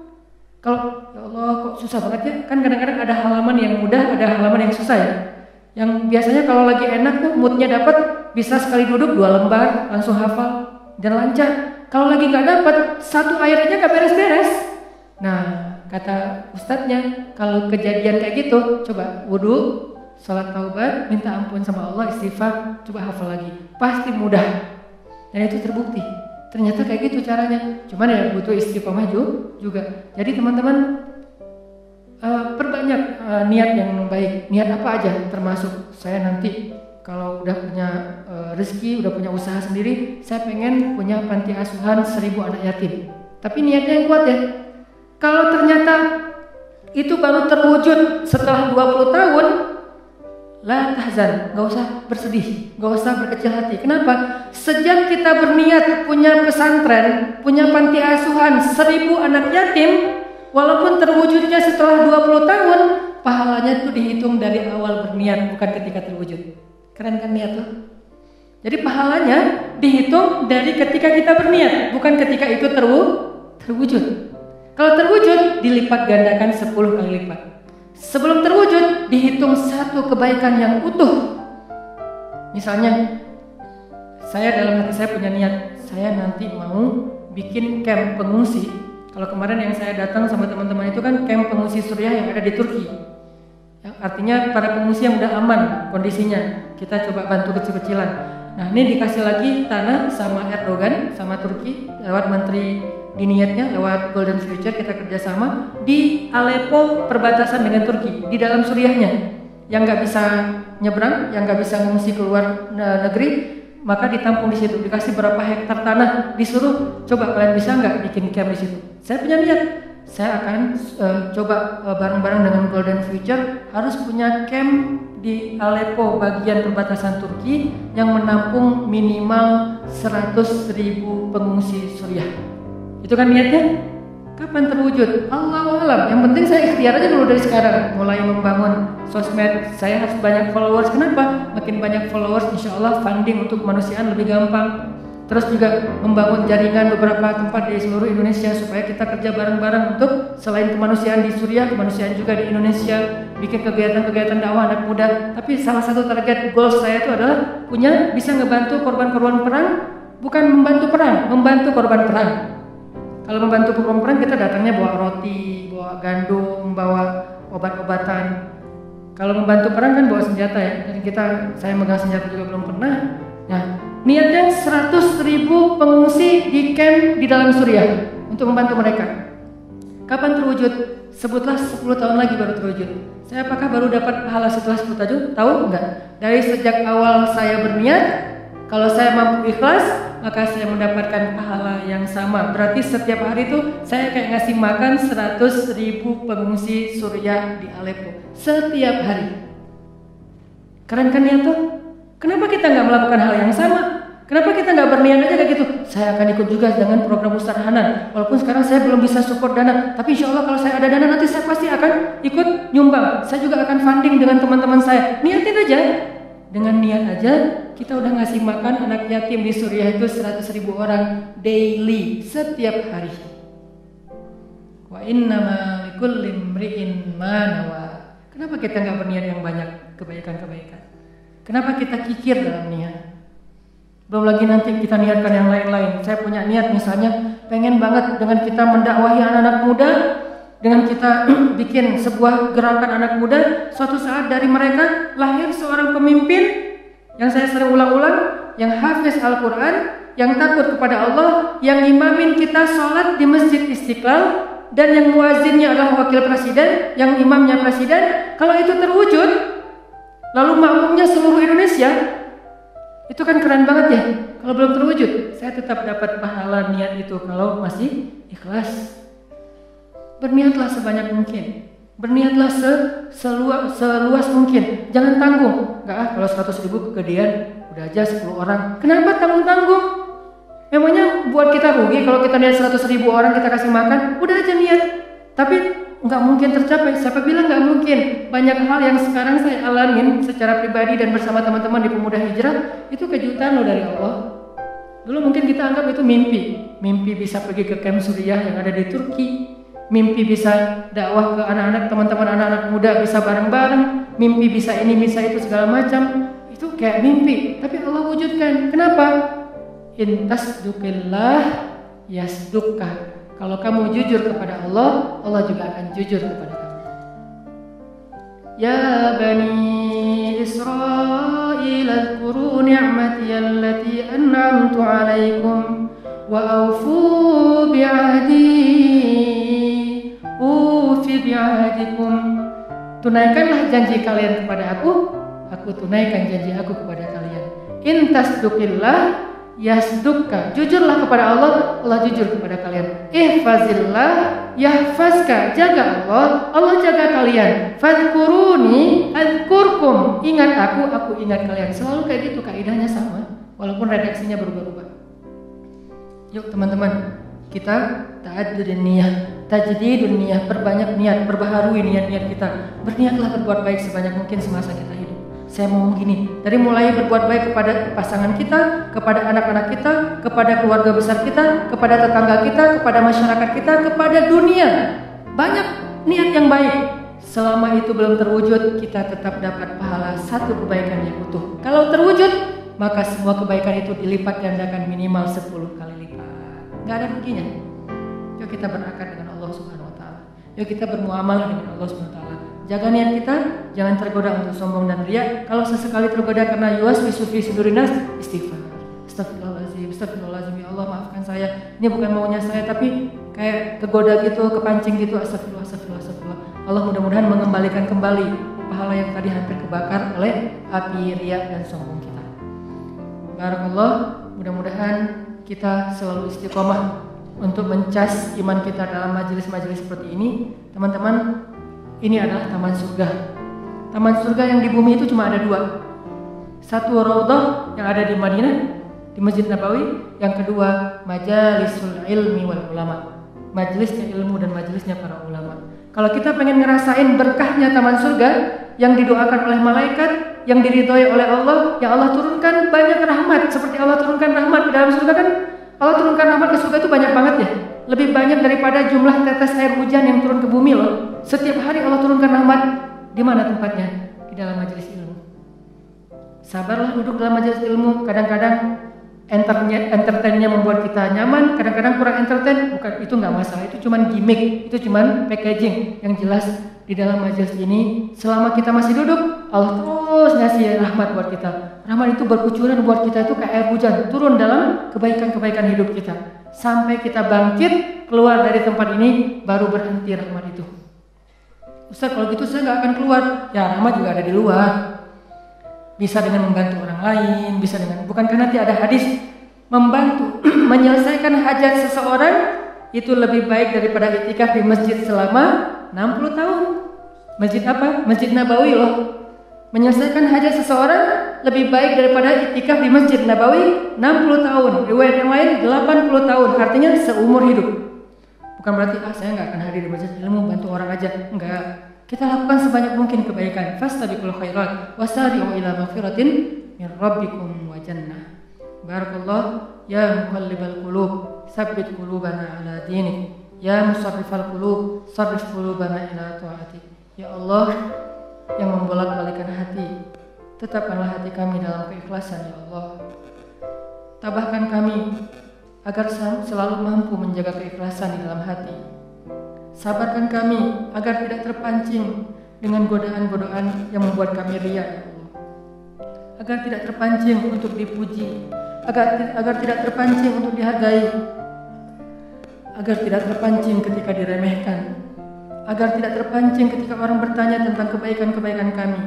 Kalau ya Allah kok susah banget ya, kan kadang-kadang ada halaman yang mudah, ada halaman yang susah ya. Yang biasanya kalau lagi enak tuh moodnya dapat, bisa sekali duduk 2 lembar langsung hafal dan lancar. Kalau lagi nggak dapat, 1 ayat aja nggak beres-beres. Nah, kata ustadznya, kalau kejadian kayak gitu, coba wudu, sholat taubat, minta ampun sama Allah, istighfar, coba hafal lagi, pasti mudah. Dan itu terbukti. Ternyata kayak gitu caranya. Cuman ya butuh istiqomah juga. Jadi teman-teman perbanyak niat yang baik. Niat apa aja? Termasuk saya nanti kalau udah punya rezeki, udah punya usaha sendiri, saya pengen punya panti asuhan 1000 anak yatim. Tapi niatnya yang kuat ya. Kalau ternyata itu baru terwujud setelah 20 tahun, la tahzan, gak usah bersedih, gak usah berkecil hati. Kenapa? Sejak kita berniat punya pesantren, punya panti asuhan 1000 anak yatim, walaupun terwujudnya setelah 20 tahun, pahalanya itu dihitung dari awal berniat, bukan ketika terwujud. Keren kan niat tuh? Jadi pahalanya dihitung dari ketika kita berniat, bukan ketika itu terwujud. Kalau terwujud, dilipat gandakan 10 kali lipat. Sebelum terwujud, dihitung 1 kebaikan yang utuh. Misalnya, saya dalam hati saya punya niat, saya nanti mau bikin camp pengungsi. Kalau kemarin yang saya datang sama teman-teman itu kan camp pengungsi Suriah yang ada di Turki. Yang artinya para pengungsi yang udah aman kondisinya, kita coba bantu kecil-kecilan. Nah, ini dikasih lagi tanah sama Erdogan, sama Turki, lewat menteri di niatnya, lewat Golden Future kita kerjasama di Aleppo perbatasan dengan Turki, di dalam Suriahnya. Yang nggak bisa nyebrang, yang nggak bisa mengungsi keluar negeri, maka ditampung di situ, dikasih berapa hektar tanah, disuruh coba kalian bisa nggak bikin camp di situ. Saya punya niat, saya akan coba bareng-bareng dengan Golden Future harus punya camp di Aleppo bagian perbatasan Turki yang menampung minimal 100.000 pengungsi Suriah. Itu kan niatnya. Kapan terwujud? Allahu a'lam. Yang penting saya ikhtiar aja dulu dari sekarang. Mulai membangun sosmed, saya harus banyak followers. Kenapa? Makin banyak followers, insya Allah funding untuk kemanusiaan lebih gampang. Terus juga membangun jaringan beberapa tempat di seluruh Indonesia supaya kita kerja bareng-bareng untuk selain kemanusiaan di Suriah, kemanusiaan juga di Indonesia, bikin kegiatan-kegiatan dakwah anak muda. Tapi salah satu target goal saya itu adalah bisa ngebantu korban-korban perang, bukan membantu perang, membantu korban perang. Kalau membantu korban perang kita datangnya bawa roti, bawa gandum, bawa obat-obatan. Kalau membantu perang kan bawa senjata ya. Dan saya megang senjata juga belum pernah. Nah, niatnya 100.000 pengungsi di camp di dalam Suriah untuk membantu mereka. Kapan terwujud? Sebutlah 10 tahun lagi baru terwujud. Saya apakah baru dapat pahala setelah 10 tahun? Tahu enggak? Dari sejak awal saya berniat, kalau saya mampu ikhlas, maka saya mendapatkan pahala yang sama. Berarti setiap hari itu saya kayak ngasih makan 100.000 pengungsi Suriah di Aleppo setiap hari. Keren kan ya tuh? Kenapa kita nggak melakukan hal yang sama? Kenapa kita nggak berniat aja kayak gitu? Saya akan ikut juga dengan program Ustadz Hanan. Walaupun sekarang saya belum bisa support dana, tapi insya Allah kalau saya ada dana nanti saya pasti akan ikut nyumbang. Saya juga akan funding dengan teman-teman saya. Niatin aja. Dengan niat aja, kita udah ngasih makan anak yatim di Suriah itu 100.000 orang daily, setiap hari. Wa innama likulli imri'in ma nawa. Kenapa kita nggak berniat yang banyak kebaikan-kebaikan? Kenapa kita kikir dalam niat? Belum lagi nanti kita niatkan yang lain-lain. Saya punya niat misalnya, pengen banget dengan kita mendakwahi anak-anak muda, dengan kita bikin sebuah gerakan anak muda, suatu saat dari mereka lahir seorang pemimpin yang saya sering ulang-ulang, yang hafiz Al-Quran, yang takut kepada Allah, yang imamin kita sholat di Masjid Istiqlal, dan yang muazinnya adalah wakil presiden, yang imamnya presiden. Kalau itu terwujud, lalu makmumnya seluruh Indonesia, itu kan keren banget ya. Kalau belum terwujud, saya tetap dapat pahala niat itu kalau masih ikhlas. Berniatlah sebanyak mungkin, berniatlah seluas mungkin. Jangan tanggung. Enggak kalau 100.000 kegedean, udah aja 10 orang. Kenapa tanggung-tanggung? Memangnya buat kita rugi kalau kita niat 100.000 orang kita kasih makan? Udah aja niat. Tapi nggak mungkin tercapai. Siapa bilang nggak mungkin? Banyak hal yang sekarang saya alamin secara pribadi dan bersama teman-teman di Pemuda Hijrah, itu kejutan loh dari Allah. Dulu mungkin kita anggap itu mimpi bisa pergi ke camp Suriah yang ada di Turki. Mimpi bisa dakwah ke anak-anak, teman-teman anak-anak muda bisa bareng-bareng. Mimpi bisa ini, bisa itu, segala macam. Itu kayak mimpi, tapi Allah wujudkan. Kenapa? In tasduqillah yasduqka. Kalau kamu jujur kepada Allah, Allah juga akan jujur kepada kamu. Ya bani Israil adhkuru ni'mati allati an'amtu 'alaikum wa awfu bi'ahdi ufi bi'ahdikum. Tunaikanlah janji kalian kepada aku tunaikan janji aku kepada kalian. In tasduqillah yasduqka. Jujurlah kepada Allah, Allah jujur kepada kalian. Ihfazillah yahfazka. Jaga Allah, Allah jaga kalian. Fadhkuruni adzkurkum. Ingat aku ingat kalian. Selalu kayak gitu, kaidahnya sama, walaupun redaksinya berubah-ubah. Yuk teman-teman, kita ta'addudun niyah, tajdidun niyah, perbanyak niat, perbaharui niat-niat kita. Berniatlah berbuat baik sebanyak mungkin semasa kita hidup. Saya mau begini, dari mulai berbuat baik kepada pasangan kita, kepada anak-anak kita, kepada keluarga besar kita, kepada tetangga kita, kepada masyarakat kita, kepada dunia. Banyak niat yang baik. Selama itu belum terwujud, kita tetap dapat pahala satu kebaikan yang utuh. Kalau terwujud, maka semua kebaikan itu dilipat gandakan minimal 10 kali lipat. Gak ada ruginya. Yuk kita berakar dengan Allah Subhanahu wa taala. Yuk kita bermuamalah dengan Allah Subhanahu wa taala. Jaga niat kita, jangan tergoda untuk sombong dan riya. Kalau sesekali tergoda karena yuwaswisu fi sudurinas, istighfar. Astagfirullahaladzim, ya Allah maafkan saya. Ini bukan maunya saya, tapi kayak kegoda gitu, kepancing gitu. Astagfirullah. Allah mudah-mudahan mengembalikan kembali pahala yang tadi hampir kebakar oleh api riya dan sombong kita. Barakallah, mudah-mudahan kita selalu istiqomah untuk mencas iman kita dalam majelis-majelis seperti ini. Teman-teman, ini adalah taman surga. Taman surga yang di bumi itu cuma ada 2. Satu Raudhah yang ada di Madinah, di Masjid Nabawi. Yang kedua Majalisul Ilmi wal Ulama, majelisnya ilmu dan majelisnya para ulama. Kalau kita pengen ngerasain berkahnya taman surga yang didoakan oleh malaikat, yang diridhoi oleh Allah, yang Allah turunkan banyak rahmat. Seperti Allah turunkan rahmat ke dalam surga kan? Allah turunkan rahmat ke surga itu banyak banget ya. Lebih banyak daripada jumlah tetes air hujan yang turun ke bumi loh. Setiap hari Allah turunkan rahmat. Di mana tempatnya? Di dalam majelis ilmu. Sabarlah duduk dalam majelis ilmu. Kadang-kadang entertainnya membuat kita nyaman, kadang-kadang kurang entertain. Bukan, itu nggak masalah. Itu cuman gimmick, itu cuman packaging. Yang jelas di dalam majelis ini, selama kita masih duduk, Allah terus ngasih rahmat buat kita. Rahmat itu berkucuran buat kita itu kayak air hujan, turun dalam kebaikan-kebaikan hidup kita. Sampai kita bangkit, keluar dari tempat ini, baru berhenti rahmat itu. Ustaz, kalau gitu saya nggak akan keluar. Ya, rahmat juga ada di luar. Bisa dengan membantu orang lain, bisa dengan, bukankah nanti ada hadis membantu menyelesaikan hajat seseorang itu lebih baik daripada iktikaf di masjid selama 60 tahun. Masjid apa? Masjid Nabawi loh. Menyelesaikan hajat seseorang lebih baik daripada iktikaf di Masjid Nabawi 60 tahun. Riwayat yang lain 80 tahun. Artinya seumur hidup. Bukan berarti saya nggak akan hadir di majelis ilmu bantu orang aja. Enggak. Kita lakukan sebanyak mungkin kebaikan. Fastabiqul khairat wasari'u ila maghfiratin min rabbikum wa jannah. Barakallah ya muqallibal qulub, tsabbit qulubana ala dinik. Ya musarrifal qulub, sarrif qulubana ila ta'atik. Ya Allah yang membolak-balikan hati, tetapkanlah hati kami dalam keikhlasan ya Allah. Tabahkan kami agar selalu mampu menjaga keikhlasan di dalam hati. Sabarkan kami agar tidak terpancing dengan godaan-godaan yang membuat kami riya ya Allah. Agar tidak terpancing untuk dipuji, agar tidak terpancing untuk dihargai, agar tidak terpancing ketika diremehkan, agar tidak terpancing ketika orang bertanya tentang kebaikan-kebaikan kami.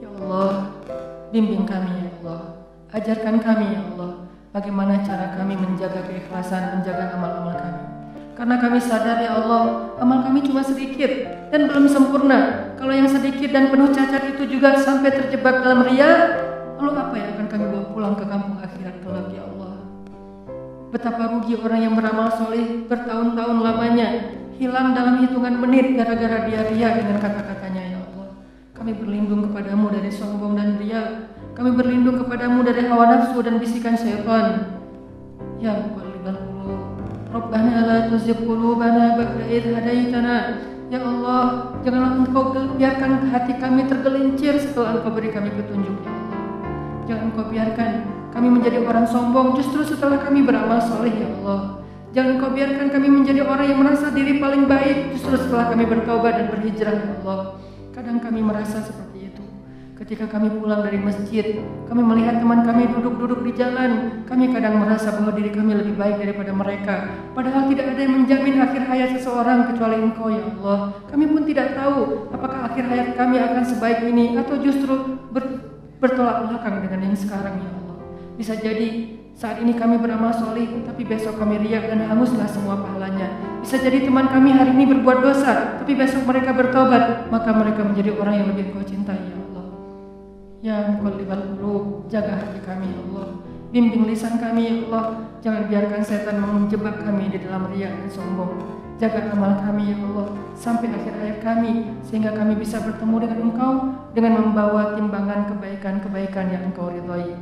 Ya Allah, bimbing kami ya Allah, ajarkan kami ya Allah, bagaimana cara kami menjaga keikhlasan, menjaga amal-amal kami. Karena kami sadar ya Allah, amal kami cuma sedikit dan belum sempurna. Kalau yang sedikit dan penuh cacat itu juga sampai terjebak dalam riya, lalu apa yang akan kami bawa pulang ke kampung akhirat kelak ya Allah? Betapa rugi orang yang beramal soleh bertahun-tahun lamanya hilang dalam hitungan menit gara-gara dia riya dengan kata-katanya ya Allah. Kami berlindung kepadamu dari sombong dan riya. Kami berlindung kepadamu dari hawa nafsu dan bisikan syaitan. Ya muqallibal qulub, Rabbana la tuzigh qulubana ba'da idh hadaitana. Ya Allah, janganlah Engkau biarkan hati kami tergelincir setelah Engkau beri kami petunjuk, ya Allah. Jangan Engkau biarkan kami menjadi orang sombong justru setelah kami beramal soleh, ya Allah. Jangan Engkau biarkan kami menjadi orang yang merasa diri paling baik justru setelah kami bertaubat dan berhijrah, ya Allah. Kadang kami merasa seperti itu. Ketika kami pulang dari masjid, kami melihat teman kami duduk-duduk di jalan. Kami kadang merasa bahwa diri kami lebih baik daripada mereka. Padahal tidak ada yang menjamin akhir hayat seseorang kecuali Engkau, ya Allah. Kami pun tidak tahu apakah akhir hayat kami akan sebaik ini atau justru bertolak belakang dengan yang sekarang, ya Allah. Bisa jadi saat ini kami beramal soleh, tapi besok kami riak dan hanguslah semua pahalanya. Bisa jadi teman kami hari ini berbuat dosa, tapi besok mereka bertobat, maka mereka menjadi orang yang lebih Engkau cintai, ya Allah. Ya muqallibal qulub, jaga hati kami, ya Allah. Bimbing lisan kami, ya Allah. Jangan biarkan setan menjebak kami di dalam riya dan sombong. Jaga amal kami, ya Allah, sampai akhir hayat kami, sehingga kami bisa bertemu dengan Engkau dengan membawa timbangan kebaikan-kebaikan yang Engkau ridhai.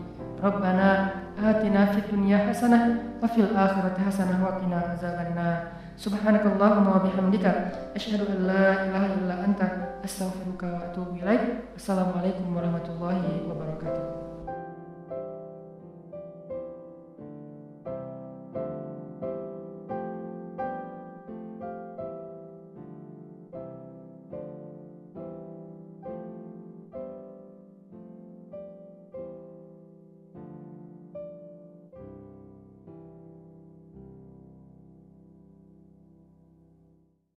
Rabbana atina fid dunya hasanah wa fil akhirati hasanah wa qina azabannar. Subhanakallahumma wa bihamdika asyhadu an la ilaha illa anta astaghfiruka wa atubu ilaik. Assalamualaikum warahmatullahi wabarakatuh.